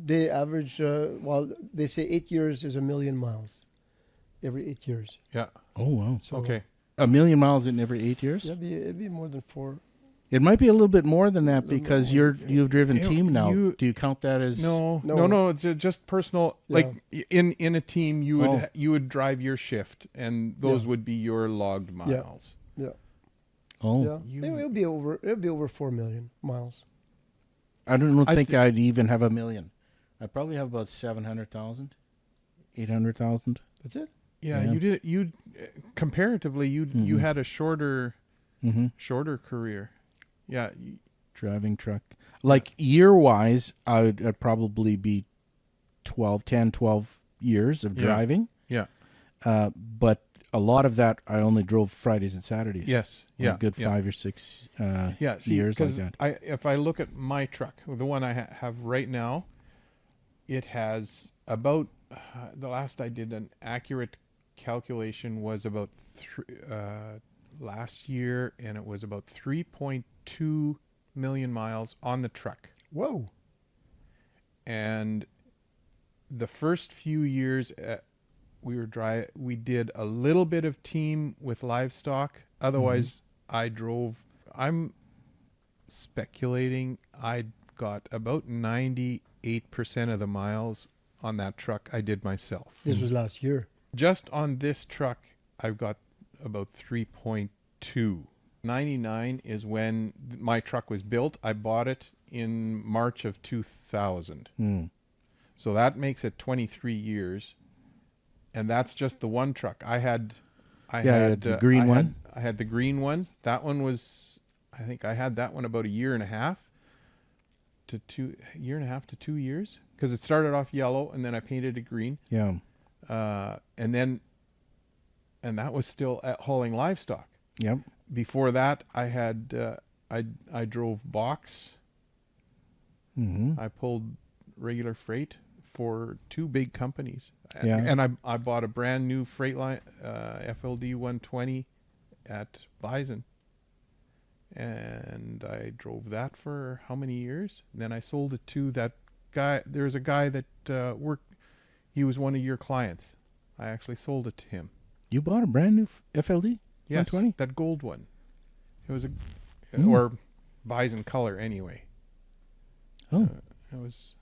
They average, they say 8 years is 1 million miles. Every 8 years. Yeah. Oh, wow. So Okay. 1 million miles in every 8 years? It'd be more than 4. It might be a little bit more than that because you've driven team now. Do you count that as? No. It's just personal. Yeah. Like in a team, you would drive your shift, and those would be your logged miles. Yeah. Oh. Yeah. It'll be over 4 million miles. I don't think I'd even have 1 million. I'd probably have about 700,000, 800,000. That's it. Yeah, Yeah. you comparatively you had a shorter career. Yeah. Driving truck. Like year-wise, I'd probably be 12 years of driving. Yeah. But a lot of that, I only drove Fridays and Saturdays. Yes. A Yeah. good 5 or 6 See, years like that. If I look at my truck, the one I have right now, it has about the last I did an accurate calculation was about last year, and it was about 3.2 million miles on the truck. Whoa. And the first few years we did a little bit of team with livestock. Otherwise, I'm speculating I got about 98% of the miles on that truck I did myself. This was last year. Just on this truck, I've got about 3.2. 99 is when my truck was built. I bought it in March of 2000. So that makes it 23 years. And that's just the one truck. I had the green one. I had the green one. That one was, I think I had that one about a year and a half to 2 years. Because it started off yellow and then I painted it green. Yeah. And that was still hauling livestock. Yep. Before that, I had I drove box. I pulled regular freight for 2 big companies. Yeah. And I bought a brand new Freightliner FLD 120 at Bison. And I drove that for how many years? And then I sold it to that guy. There's a guy that worked. He was one of your clients. I actually sold it to him. You bought a brand new FLD? Yes, 120? that gold one. It was or bison color anyway. Oh. It was.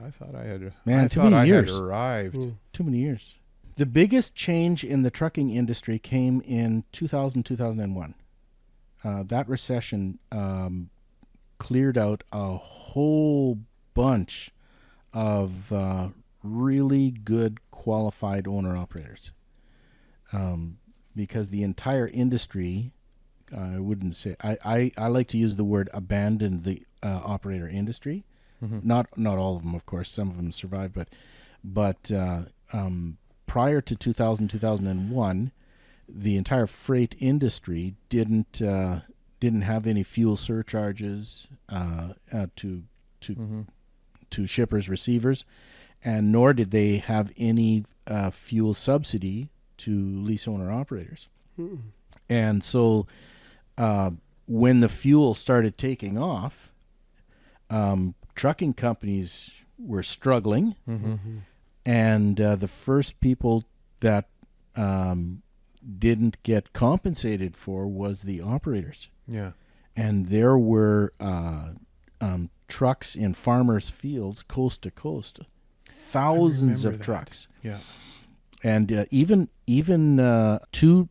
I thought I had. Man, I too thought many I years. had arrived. Too many years. The biggest change in the trucking industry came in 2000, 2001. That recession cleared out a whole bunch of really good qualified owner-operators. Because the entire industry, I wouldn't say, I like to use the word abandoned the operator industry. Not all of them, of course. Some of them survived, but prior to 2001, the entire freight industry didn't have any fuel surcharges to shippers, receivers, and nor did they have any fuel subsidy to lease owner operators. And so when the fuel started taking off, trucking companies were struggling, and the first people that didn't get compensated for was the operators. Yeah. And there were trucks in farmers' fields coast to coast, thousands of trucks. Yeah. And even two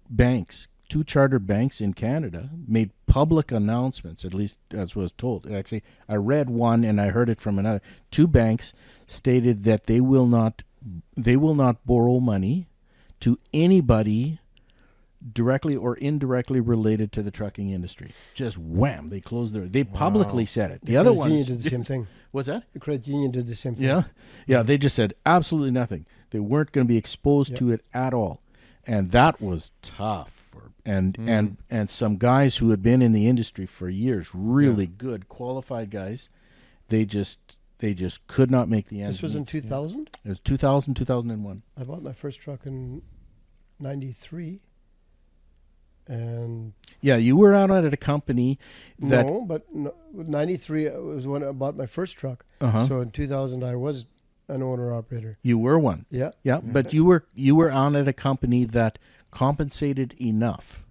chartered banks in Canada made public announcements, at least as was told. Actually, I read one and I heard it from another. Two banks stated that they will not borrow money to anybody directly or indirectly related to the trucking industry. Just wham, they closed they publicly said it. The other credit union ones did the same thing. What's that? The credit union did the same thing. Yeah, they just said absolutely nothing. They weren't going to be exposed to it at all. And that was tough. And some guys who had been in the industry for years, really good, qualified guys, they just could not make the ends This was in meet. 2000? It was 2000, 2001. I bought my first truck in 93. And Yeah, you were out at a company that... no, but 93 was when I bought my first truck. Uh-huh. So in 2000, I was an owner-operator. You were one. Yeah. Yeah, but you were on at a company that compensated enough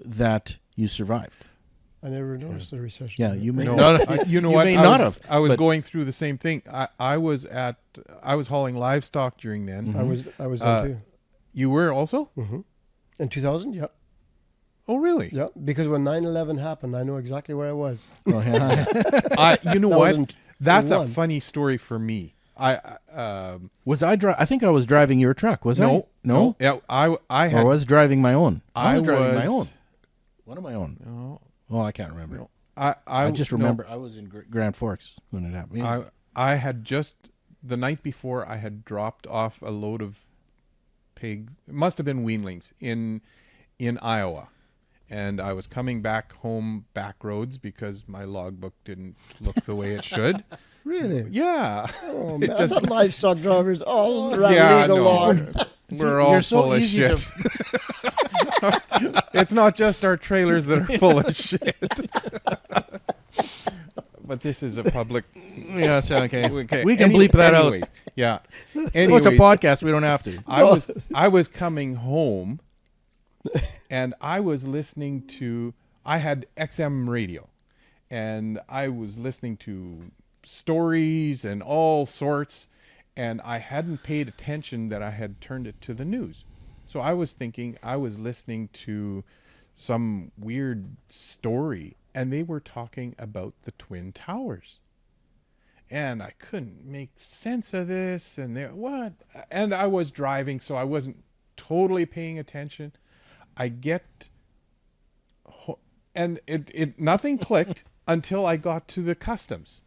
that you survived. I never noticed the recession. Yeah, you may No, not. you know you what? may I not was, have. I was but- going through the same thing. I was hauling livestock during then. I was there too. You were also? In 2000, yeah. Oh, really? Yeah, because when 9/11 happened, I know exactly where I was. Oh, yeah. You know That was in what? That's a 2001. funny story for me. I I think I was driving your truck. Was I? No. Yeah, I Or had. was driving my own. I was driving my was- own. One of my own. No, Oh, I can't remember. no. I just no, remember I was in Grand Forks when it happened. Yeah. I had just the night before I had dropped off a load of pigs. It must have been weanlings in Iowa, and I was coming back home back roads because my logbook didn't look the way it should. Really? Yeah. Oh, It man. I just- thought livestock drivers all ran Yeah, legal no. log. We're all You're so full of easy shit. It's not just our trailers that are full of shit. But this is a public. Yeah, so, okay. Okay. We can bleep that out. anyways, Yeah. Oh, it's a Anyways, podcast. We don't have to. I was coming home, and I was listening to. I had XM radio, and I was listening to stories and all sorts, and I hadn't paid attention that I had turned it to the news. So I was thinking I was listening to some weird story, and they were talking about the Twin Towers. And I couldn't make sense of this, and what? And I was driving, so I wasn't totally paying attention. I get, and it nothing clicked until I got to the customs,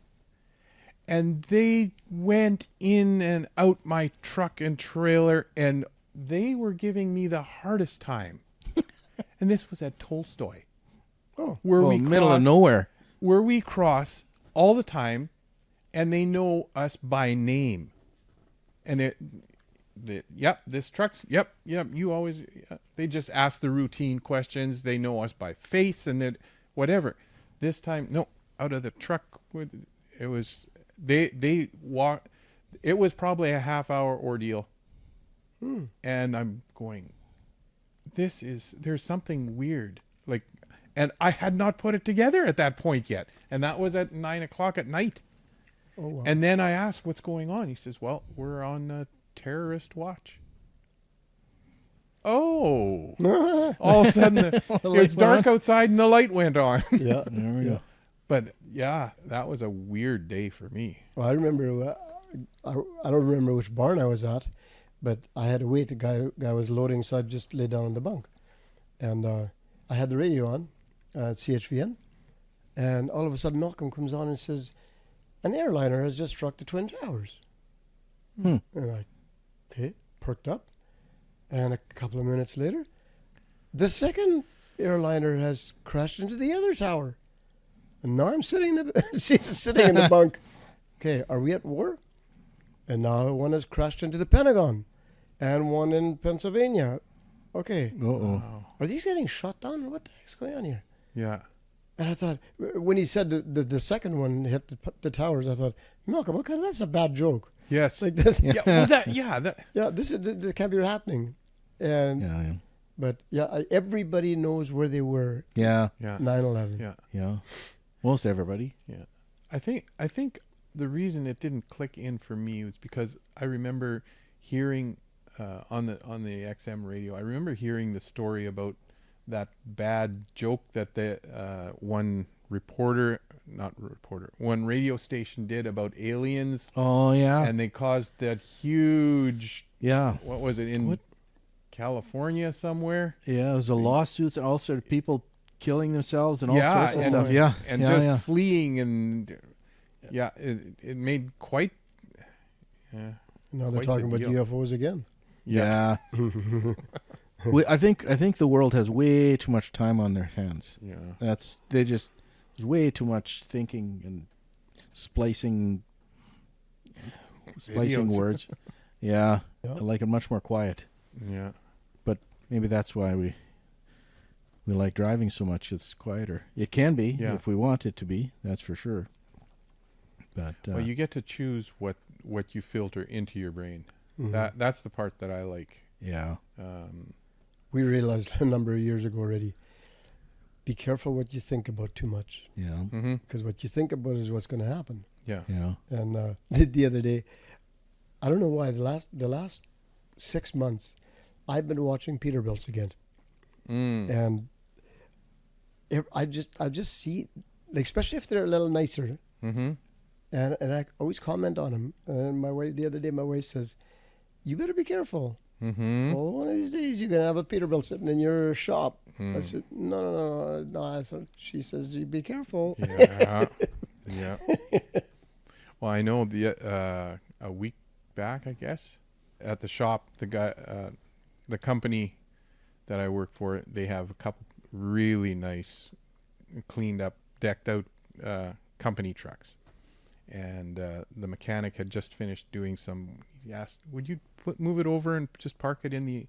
and they went in and out my truck and trailer, and they were giving me the hardest time. And this was at Tolstoy. Oh, where Well, we middle cross, of nowhere. where we cross all the time, and they know us by name. And yep, this truck's, yep, you always, they just ask the routine questions. They know us by face and then whatever. This time, no, out of the truck, it was, they walk, it was probably a half-hour ordeal. And I'm going, there's something weird. Like, and I had not put it together at that point yet. And that was at 9:00 at night. oh wow. And then I asked, what's going on? He says, well, we're on a terrorist watch. Oh, all of a sudden it's went dark outside and the light went on. Yeah. There we go. But yeah, that was a weird day for me. Well, I remember, I don't remember which barn I was at, but I had to wait. The guy was loading, so I just lay down on the bunk. And I had the radio on, CHVN, and all of a sudden Malcolm comes on and says, an airliner has just struck the Twin Towers. And I, okay, perked up. And a couple of minutes later, the second airliner has crashed into the other tower. And now I'm sitting in the bunk. Okay, are we at war? And now one has crashed into the Pentagon and one in Pennsylvania. Okay. Uh-oh. Are these getting shot down or what the heck's going on here? Yeah. And I thought, when he said the second one hit the towers, I thought, Malcolm, okay, that's a bad joke. Yes. Like this. Yeah. Well, This can't be happening. And Yeah. but everybody knows where they were. Yeah. Yeah. 9/11. Yeah. Yeah. Most everybody. Yeah. I think the reason it didn't click in for me was because I remember hearing on the XM radio. I remember hearing the story about that bad joke that the one radio station did about aliens. Oh yeah. And they caused that huge, Yeah. what was it, in California somewhere? Yeah. It was the lawsuits and all sorts of people killing themselves and all Yeah, sorts of and- stuff. Yeah. And yeah, just yeah. fleeing, and it made quite Now they're Quite talking the about deal. UFOs again. Yeah. I think the world has way too much time on their hands. yeah. There's way too much thinking and splicing Videos. words. Yeah. Yeah. I like it much more quiet. Yeah. But maybe that's why we like driving so much. It's quieter. It can be if we want it to be. That's for sure. But Well, you get to choose what you filter into your brain. Mhm. That's the part that I like. yeah. We realized a number of years ago already, be careful what you think about too much, Yeah. Mm-hmm. because what you think about is what's going to happen. Yeah. Yeah. And the other day, I don't know why, the last 6 months, I've been watching Peterbilts again. And I just see, like, especially if they're a little nicer, Mm-hmm. and I always comment on them. And the other day, my wife says, "You better be careful. Mm-hmm. Well, one of these days you're gonna have a Peterbilt sitting in your shop." Mm. I said, "No." I said, she says, "You be careful." Yeah. Yeah. Well, I know a week back, I guess, at the shop, the guy, the company that I work for, they have a couple really nice, cleaned up, decked out company trucks. And the mechanic had just finished doing some. He asked, "Would you move it over and just park it in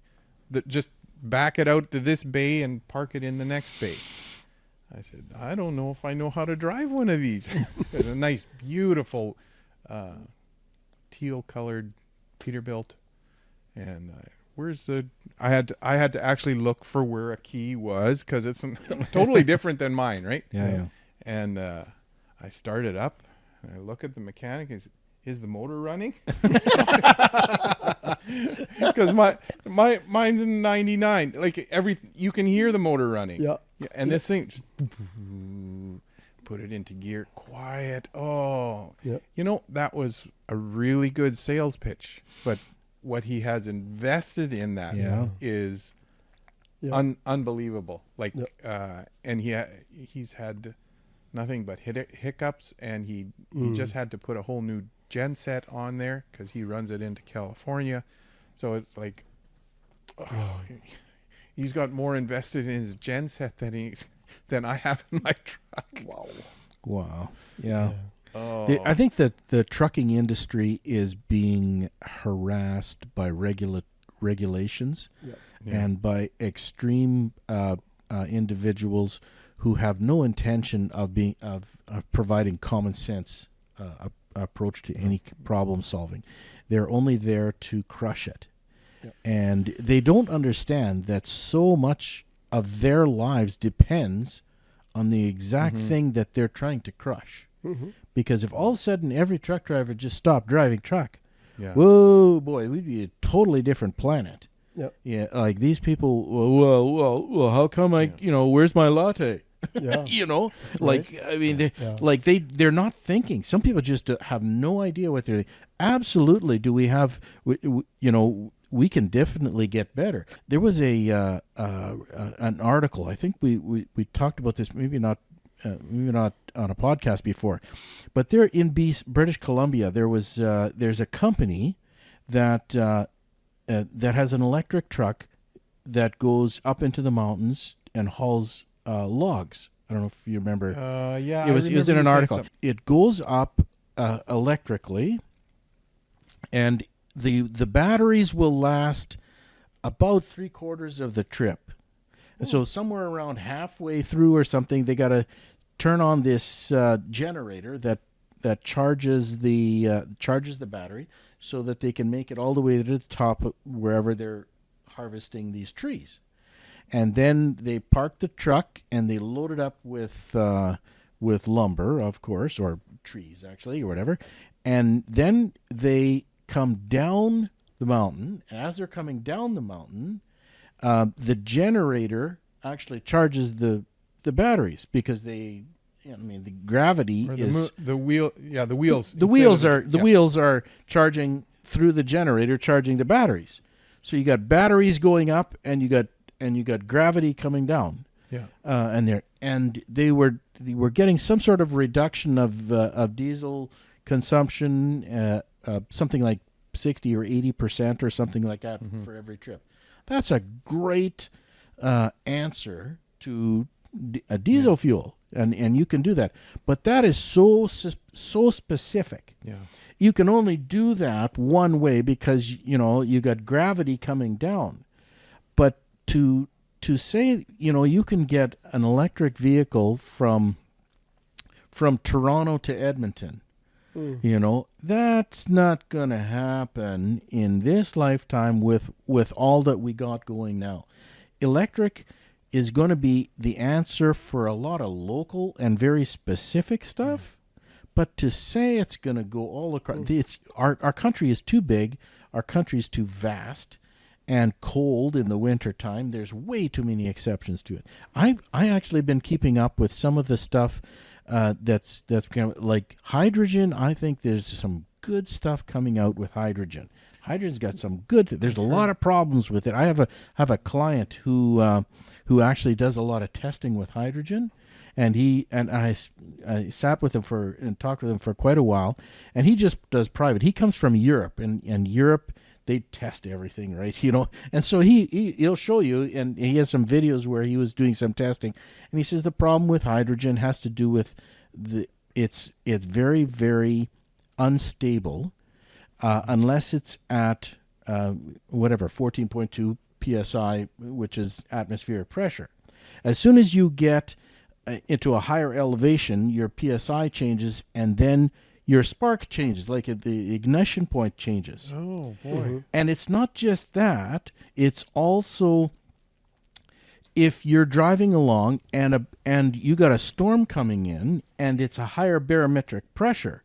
just back it out to this bay and park it in the next bay?" I said, "I don't know if I know how to drive one of these." It's a nice, beautiful, teal-colored Peterbilt. And where's the? I had to actually look for where a key was, because it's totally different than mine, right? Yeah. And I started up. And I look at the mechanic. Is the motor running? Because mine's in 99. Like you can hear the motor running. Yeah. And this thing just put it into gear, quiet. Oh, Yeah. That was a really good sales pitch. But what he has invested in that is Yeah. unbelievable. Like, and he's had nothing but hiccups, and he just had to put a whole new genset on there because he runs it into California. So it's like, he's got more invested in his genset than I have in my truck. Wow. Yeah. Oh, I think that the trucking industry is being harassed by regulations and by extreme individuals who have no intention of providing common sense approach to any problem solving. They're only there to crush it. Yep. And they don't understand that so much of their lives depends on the exact thing that they're trying to crush. Mm-hmm. Because if all of a sudden every truck driver just stopped driving truck, yeah. whoa, boy, we'd be a totally different planet. Yep. Yeah, like these people, well, how come where's my latte? Yeah. Like, I mean, they're not thinking. Some people just have no idea what they're doing. Absolutely. Do we have, we can definitely get better. There was an article. I think we talked about this. Maybe not on a podcast before, but there in British Columbia, there's a company that has an electric truck that goes up into the mountains and hauls logs. I don't know if you remember. Yeah, it was in an article. It goes up electrically, and the batteries will last about 3/4 of the trip. And so somewhere around halfway through or something, they got to turn on this generator that charges the battery so that they can make it all the way to the top wherever they're harvesting these trees. And then they park the truck and they load it up with lumber, of course, or trees actually, or whatever. And then they come down the mountain. As they're coming down the mountain, the generator actually charges the batteries because the gravity is the wheels. The wheels are charging through the generator, charging the batteries. So you got batteries going up, and you got gravity coming down. Yeah. And they were getting some sort of reduction of diesel consumption, something like 60 or 80% or something like that for every trip. That's a great answer to a diesel fuel, and you can do that. But that is so specific. Yeah. You can only do that one way because you got gravity coming down. But to say you can get an electric vehicle from Toronto to Edmonton, that's not going to happen in this lifetime with all that we got going now. Electric is going to be the answer for a lot of local and very specific stuff. But to say it's going to go all across, our country is too big, our country is too vast, and cold in the wintertime. There's way too many exceptions to it. I actually been keeping up with some of the stuff that's kind of like hydrogen. I think there's some good stuff coming out with hydrogen. Hydrogen's got some good. There's a lot of problems with it. I have a client who actually does a lot of testing with hydrogen. And I sat with him and talked with him for quite a while, and he just does private. He comes from Europe, and Europe they test everything, right? And so he'll show you, and he has some videos where he was doing some testing, and he says the problem with hydrogen has to do with it's very, very unstable unless it's at 14.2 psi, which is atmospheric pressure. As soon as you get into a higher elevation, your PSI changes, and then your spark changes, like the ignition point changes. Oh, boy. And it's not just that, it's also if you're driving along and you got a storm coming in, and it's a higher barometric pressure,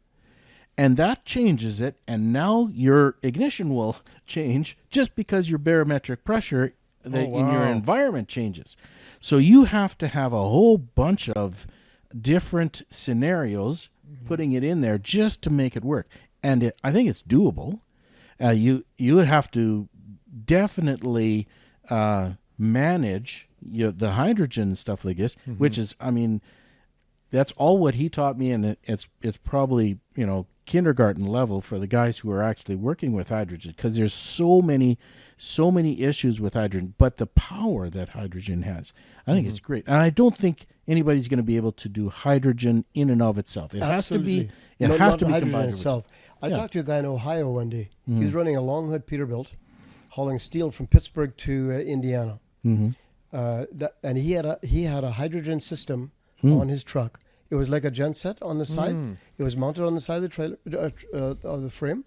and that changes it, and now your ignition will change just because your barometric pressure in your environment changes. So you have to have a whole bunch of different scenarios, putting it in there just to make it work. And I think it's doable. You would have to definitely manage the hydrogen stuff like this, which is, that's all what he taught me, and it's probably kindergarten level for the guys who are actually working with hydrogen, because there's so many issues with hydrogen, but the power that hydrogen has, I think it's great. And I don't think anybody's going to be able to do hydrogen in and of itself. It Absolutely. has to be hydrogen combined itself. I Yeah. talked to a guy in Ohio one day. He was running a long hood Peterbilt, hauling steel from Pittsburgh to Indiana. And he had a hydrogen system on his truck. It was like a genset on the side. It was mounted on the side of the trailer of the frame.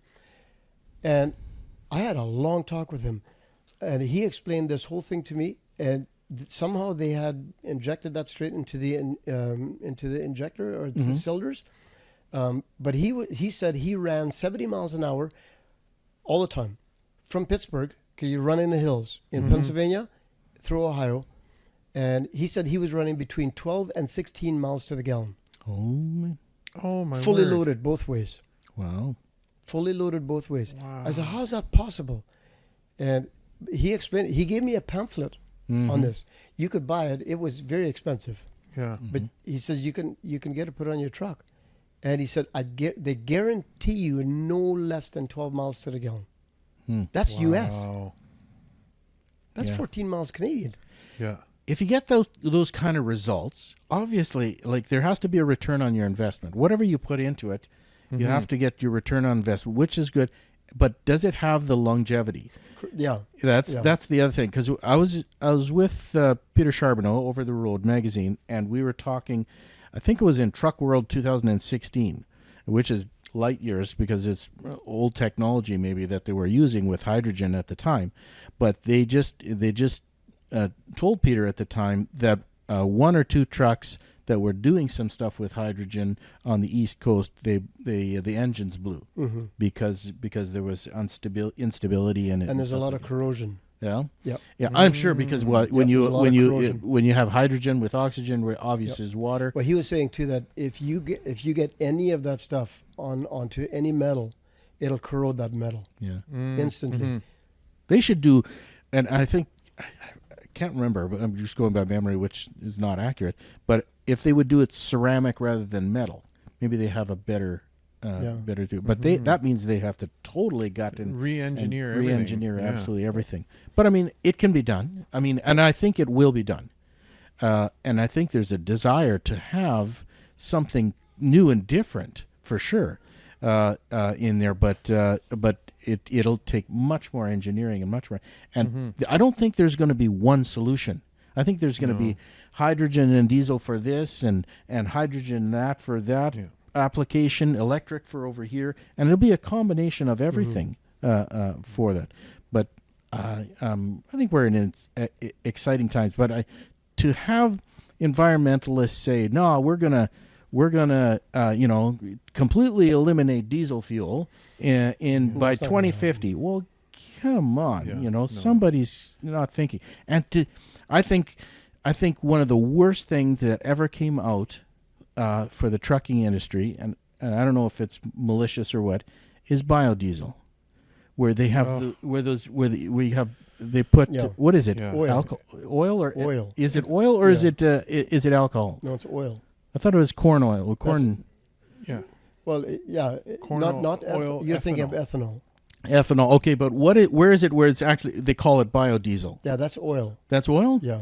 And I had a long talk with him, and he explained this whole thing to me. And somehow they had injected that straight into the injector or the cylinders. But he said he ran 70 miles an hour all the time from Pittsburgh. Okay, you run in the hills in Pennsylvania through Ohio. And he said he was running between 12 and 16 miles to the gallon. Oh my Fully word. loaded both ways. Wow. Fully loaded both ways. Wow. I said, how's that possible? And he explained. He gave me a pamphlet on this. You could buy it. It was very expensive, Yeah. but he says you can get it put on your truck. And he said, they guarantee you no less than 12 miles to the gallon. That's U.S. Wow. That's Yeah. 14 miles Canadian. Yeah. If you get those kind of results, obviously, like there has to be a return on your investment. Whatever you put into it, you have to get your return on investment, which is good. But does it have the longevity? Yeah. That's the other thing. Because I was with Peter Charbonneau over the Road magazine, and we were talking. I think it was in Truck World 2016, which is light years because it's old technology maybe that they were using with hydrogen at the time. But they just told Peter at the time that one or two trucks that were doing some stuff with hydrogen on the East Coast, the engines blew because there was instability in it, And there's a stuff lot like of corrogen. yeah. Yep. Yeah, I'm sure because when Yep, you there's a lot of corrosion. when you have hydrogen with oxygen, where obviously is water. Well, he was saying too that if you get any of that stuff onto any metal, it'll corrode that metal Yeah, instantly. they should do, and I think I can't remember, but I'm just going by memory, which is not accurate. But if they would do it ceramic rather than metal, maybe they have a better do. But that means they have to totally gut and Re-engineer and everything. re-engineer Yeah. absolutely everything. But I mean, it can be done. I mean, and I think it will be done. And I think there's a desire to have something new and different for sure in there. But it'll take much more engineering and much more. And I don't think there's going to be one solution. I think there's going to be hydrogen and diesel for this, and hydrogen that for that application, electric for over here, and it'll be a combination of everything for that. But I think we're in exciting times. But to have environmentalists say, no, we're gonna completely eliminate diesel fuel by 2050. Well, come on, somebody's not thinking. And I think one of the worst things that ever came out for the trucking industry, and I don't know if it's malicious or what, is biodiesel, where they have they put what is it? Yeah. Oil or Oil. Is it oil or is it alcohol? No, it's oil. I thought it was corn oil. Corn Yeah. Well, Corn not oil, you're thinking of ethanol. ethanol. ethanol. Okay, but where is it where it's actually they call it biodiesel? Yeah, that's oil. That's oil? Yeah.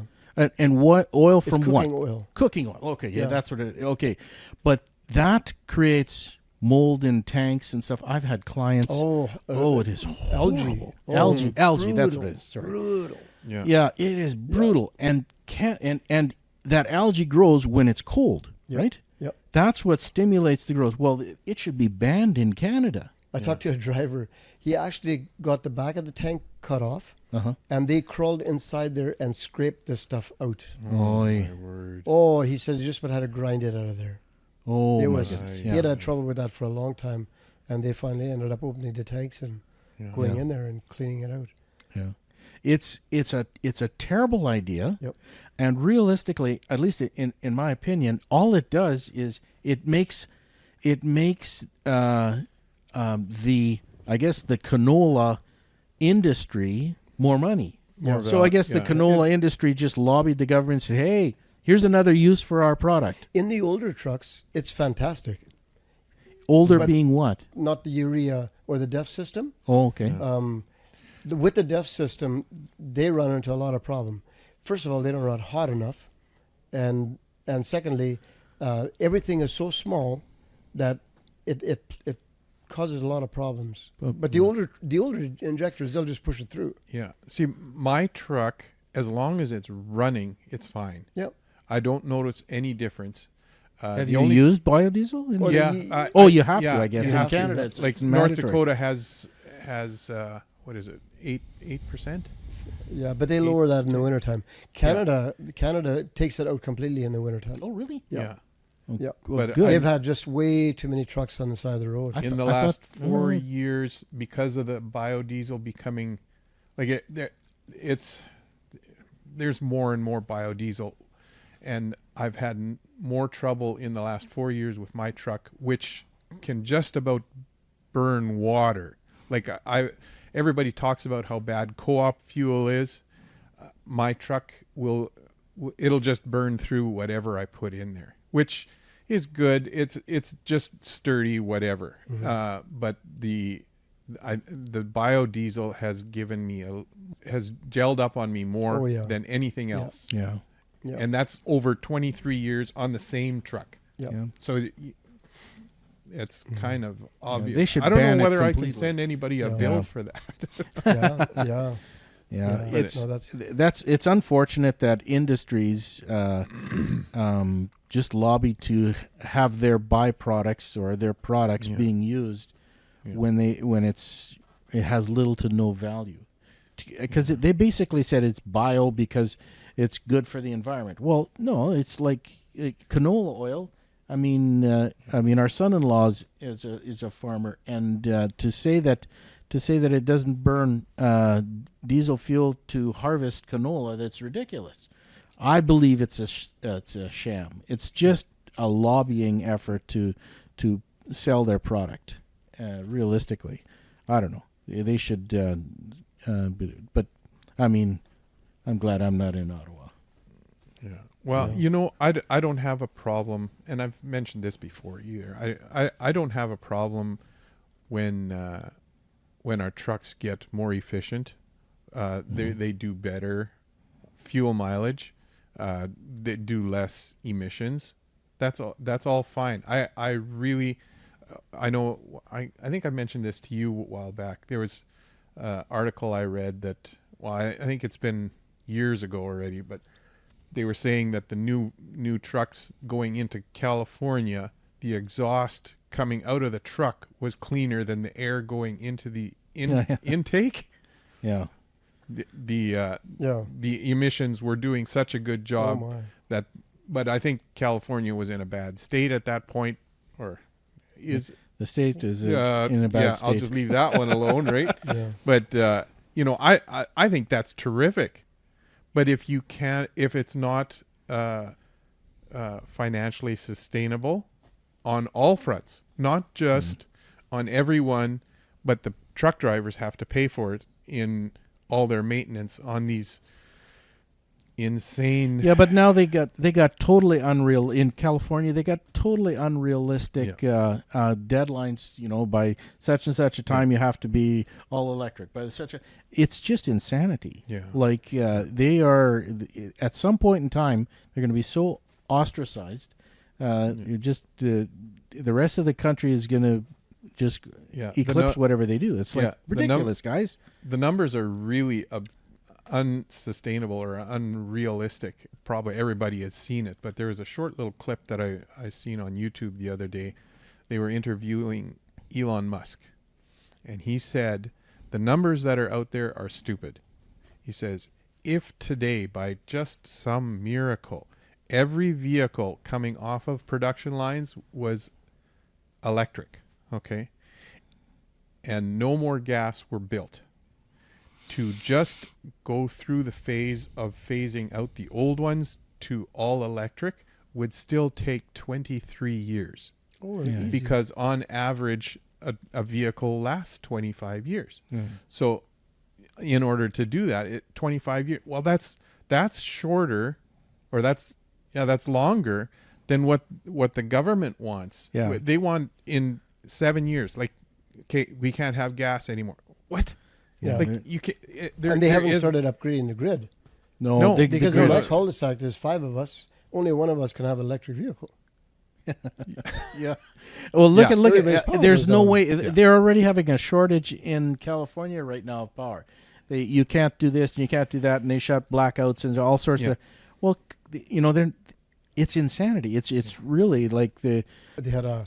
And what oil It's from cooking what? oil. Cooking oil. Okay, yeah, Yeah. that's what it. Okay, but that creates mold in tanks and stuff. I've had clients. It is horrible. Algae. Algae. That's Brutal. what it is. Sorry. Brutal. Yeah. Yeah, it is brutal, and that algae grows when it's cold, right? Yep. That's what stimulates the growth. Well, it should be banned in Canada. I talked to a driver. He actually got the back of the tank cut off, and they crawled inside there and scraped the stuff out. Oy. My word. Oh, he said you just would have had to grind it out of there. Oh It my was. goodness. He Yeah. had trouble with that for a long time, and they finally ended up opening the tanks and going in there and cleaning it out. Yeah. It's a terrible idea. Yep. And realistically, at least in my opinion, all it does is it makes the canola industry more money. So I guess the canola industry just lobbied the government and said, "Hey, here's another use for our product." In the older trucks, it's fantastic. Older But- being what? Not the urea or the DEF system. Oh, okay. With the DEF system, they run into a lot of problem. First of all, they don't run hot enough, and secondly, everything is so small that it causes a lot of problems. But the older injectors, they'll just push it through. Yeah. See, my truck, as long as it's running, it's fine. Yep. I don't notice any difference. Have you used biodiesel? Well, Yeah. you- You have to, I guess. you In have to. Canada, it's like North North Dakota Dakota has what is it, 8%? Yeah, but they lower that in the wintertime. Canada takes it out completely in the wintertime. Oh, really? Yeah. Yeah. Well, But good. They've had just way too many trucks on the side of the road. In the last 4 years, because of the biodiesel becoming, like there's more and more biodiesel, and I've had more trouble in the last 4 years with my truck, which can just about burn water. Like everybody talks about how bad co-op fuel is. My truck it'll just burn through whatever I put in there, which is good. It's just sturdy, whatever. But the biodiesel has has gelled up on me more than anything else. Yeah. Yeah. And that's over 23 years on the same truck. Yeah. Yeah. So it's kind of obvious. they should I don't ban it know whether I completely. can send anybody a Yeah. bill Yeah. for that. Yeah. Yeah, But it's no, that's it's unfortunate that industries just lobby to have their byproducts or their products being used when it has little to no value, because they basically said it's bio because it's good for the environment. Well, no, it's like canola oil. I mean, our son-in-law is a farmer, and to say that it doesn't burn diesel fuel to harvest canola, that's ridiculous. I believe it's a sham. It's just a lobbying effort to sell their product. Realistically, I don't know. They should, but I mean, I'm glad I'm not in Ottawa. Yeah. Well, I don't have a problem, and I've mentioned this before either. I don't have a problem when our trucks get more efficient. They do better fuel mileage. They do less emissions. That's all fine. I really, I know. I think I mentioned this to you a while back. There was an article I read that. Well, I think it's been years ago already, but they were saying that the new trucks going into California, the exhaust coming out of the truck was cleaner than the air going into the intake. Yeah. The emissions were doing such a good job but I think California was in a bad state at that point, or is the state is in a bad state. I'll just leave that one alone, right? Yeah. But I think that's terrific. But if it's not financially sustainable on all fronts, not just on everyone, but the truck drivers have to pay for it in all their maintenance on these insane. Yeah, but now they got totally unreal in California. They got totally unrealistic deadlines. By such and such a time you have to be all electric. It's just insanity. Yeah. Like they are at some point in time they're going to be so ostracized. The rest of the country is going to just eclipse whatever they do. It's like ridiculous, guys. The numbers are really unsustainable or unrealistic. Probably everybody has seen it, but there was a short little clip that I seen on YouTube the other day. They were interviewing Elon Musk, and he said the numbers that are out there are stupid. He says, if today, by just some miracle, every vehicle coming off of production lines was electric, okay, and no more gas were built, to just go through the phase of phasing out the old ones to all electric would still take 23 years. Easy. Because on average, a vehicle lasts 25 years. So in order to do that, 25 years, well, that's shorter, or that's longer than what the government wants. Yeah. They want in 7 years, like, okay, we can't have gas anymore. What? Yeah. Like you can, And they haven't started upgrading the grid. No, Because in my cul-de-sac, there's 5 of us. Only one of us can have an electric vehicle. Yeah. Well, look Everybody's at power there's goes no down. way. They're already having a shortage in California right now of power. You can't do this and you can't do that, and they shut blackouts and all sorts of. Well, it's insanity. It's really like They had a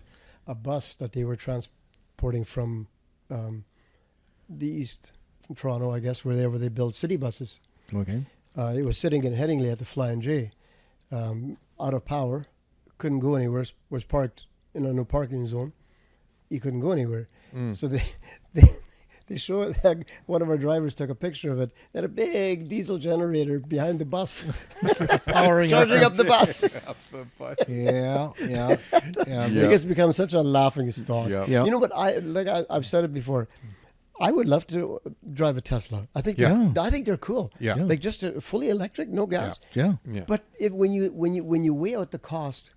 bus that they were transporting from the east, from Toronto, I guess, wherever they build city buses. Okay. It was sitting in Headingley at the Flying J, out of power, couldn't go anywhere, was parked in a no parking zone. He couldn't go anywhere. So they showed, one of our drivers took a picture of it. They had a big diesel generator behind the bus, Powering charging up the bus. Yeah. Like, it's become such a laughing stock. Yeah. Yeah. You know what? I've said it before. I would love to drive a Tesla. I think Yeah. I think they're cool. Yeah. Like just a fully electric, no gas. Yeah. Yeah. But when you weigh out the cost,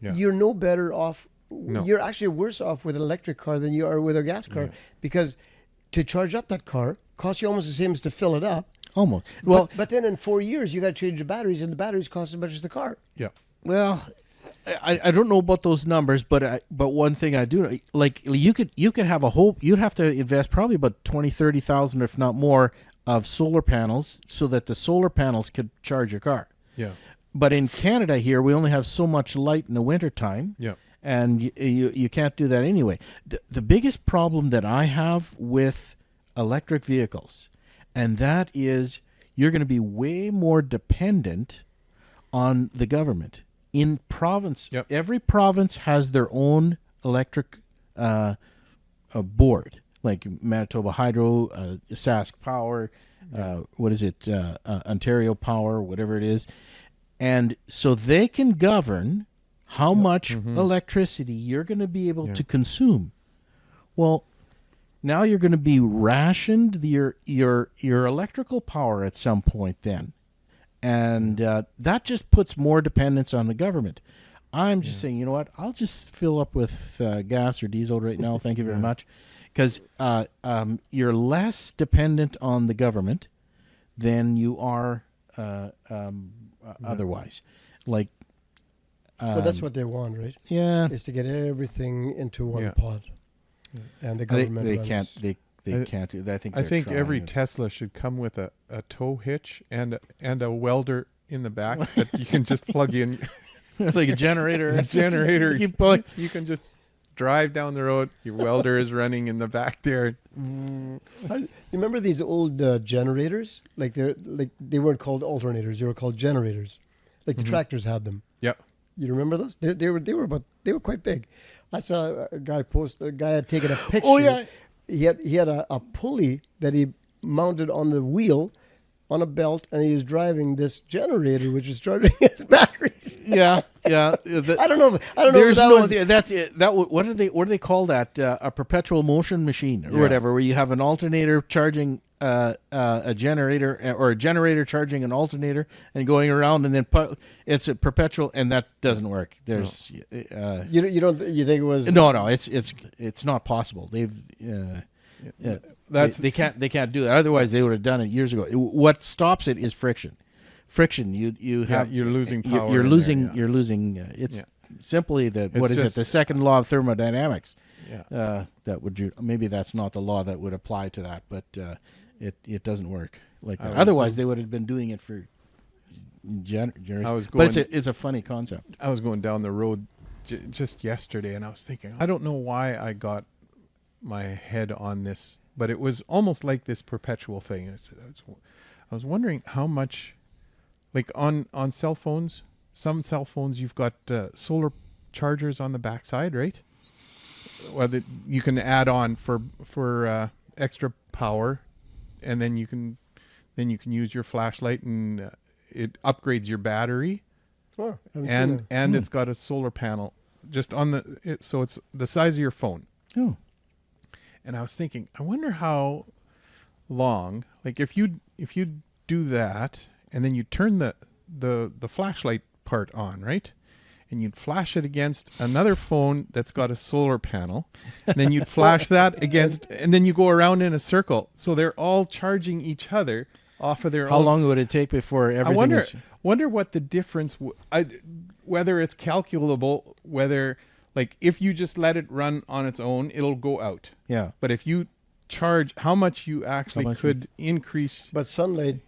Yeah. you're no better off. No. You're actually worse off with an electric car than you are with a gas car, because to charge up that car costs you almost the same as to fill it up. Almost. Well, But then in 4 years you got to change the batteries, and the batteries cost as much as the car. Yeah. Well, I don't know about those numbers, but one thing I do know, like you could have a whole, you'd have to invest probably about 20,000-30,000, if not more, of solar panels so that the solar panels could charge your car. Yeah. But in Canada here, we only have so much light in the wintertime. Yeah. And you can't do that anyway. The biggest problem that I have with electric vehicles, and that is you're going to be way more dependent on the government. In province, Yep. every province has their own electric board, like Manitoba Hydro, Sask Power, what is it, Ontario Power, whatever it is. And so they can govern how much electricity you're going to be able to consume. Well, now you're going to be rationed your electrical power at some point then. And that just puts more dependence on the government. I'm just saying, you know what? I'll just fill up with gas or diesel right now. Thank you very much. Because you're less dependent on the government than you are otherwise. Like, But that's what they want, right? yeah, Is to get everything into one Yeah. pot. And the they government they runs- can't they can't do that. I they're think trying every it. Tesla should come with a tow hitch and a welder in the back that you can just plug in. like a generator. A generator. Keep pulling. You can just drive down the road. Your welder is running in the back there. You remember these old generators? Like they weren't called alternators; they were called generators. Like the tractors had them. Yep. You remember those? They were quite big. I saw a guy had taken a picture. Oh, yeah. He had a pulley that he mounted on the wheel on a belt, and he was driving this generator, which was charging his batteries. Yeah. I don't know. There's if that no was, that what do they call that? A perpetual motion machine or whatever, where you have an alternator charging a generator, or a generator charging an alternator and going around, and then it's a perpetual, and that doesn't work. There's you think it was no, it's not possible. They've That's they can't do that. Otherwise, they would have done it years ago. What stops it is friction. You have you're losing power. You're in losing. there, You're losing. It's Yeah. simply the It's what is just- it? The second law of thermodynamics. Yeah. That would maybe that's not the law that would apply to that, but it doesn't work like that. was- Otherwise, they would have been doing it for generations. But it's a funny concept. I was going down the road just yesterday, and I was thinking, I don't know why I got my head on this, but it was almost like this perpetual thing. I was wondering how much, like on cell phones, some cell phones you've got solar chargers on the backside, right? Well, you can add on for extra power, and then you can use your flashlight, and it upgrades your battery. Oh, I haven't seen that. And it's got a solar panel just on so it's the size of your phone. Oh, And I was thinking, I wonder how long, like if you do that, and then you turn the flashlight part on, right? And you'd flash it against another phone that's got a solar panel, and then you'd flash that against, and then you go around in a circle. So they're all charging each other off of their how own. long would it take before everything? I wonder, is, wonder what the difference, whether it's calculable, whether like if you just let it run on its own, it'll go out. yeah. But if you charge, how much you actually much could increase. But sunlight,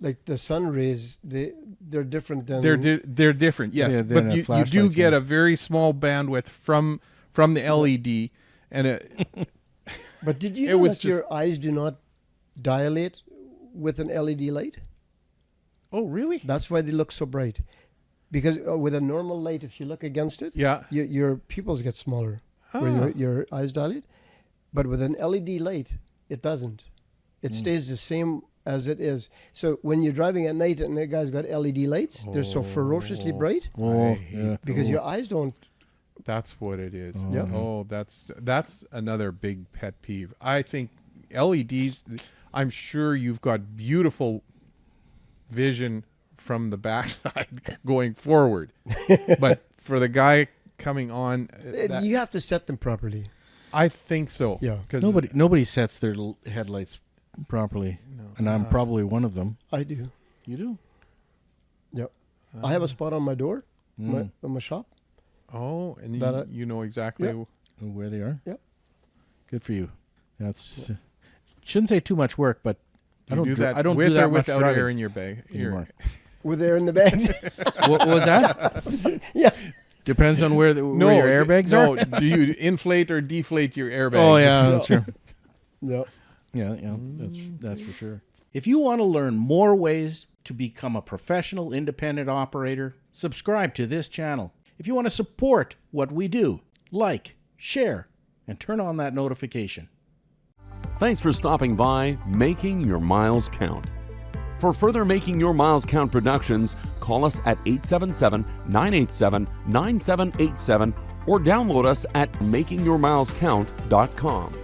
like the sun rays, they're different than They're different, yes. Yeah, but than a you do flashlight, get yeah. a very small bandwidth from the LED, and But did you It know was that your eyes do not dilate with an LED light? oh really? That's why they look so bright. Because with a normal light, if you look against it, Yeah. your pupils get smaller, Ah. where your eyes dilate. But with an LED light, it doesn't. It stays the same as it is. So when you're driving at night and the guy's got LED lights, they're so ferociously bright Oh, I hate yeah. because your eyes don't. That's what it is. Yeah. Oh, that's another big pet peeve. I think LEDs, I'm sure you've got beautiful vision from the backside going forward. But for the guy coming on, You have to set them properly. I think so. Yeah. 'Cause Nobody sets their headlights properly, and I'm probably one of them. I do. You do? Yep. I have a spot on my door, on my shop. Oh, and That you know exactly. Yep. Where they are? Yep. Good for you. That's shouldn't say too much work, but I don't do that I don't with do that or much without driving air in your bag. anymore. With air in the bags. What was that? Yeah. Depends on where your airbags no, are. do you inflate or deflate your airbags? Oh yeah, that's true. Yep. Yeah, that's for sure. If you want to learn more ways to become a professional independent operator, subscribe to this channel. If you want to support what we do, like, share, and turn on that notification. Thanks for stopping by Making Your Miles Count. For further Making Your Miles Count productions, call us at 877-987-9787 or download us at makingyourmilescount.com.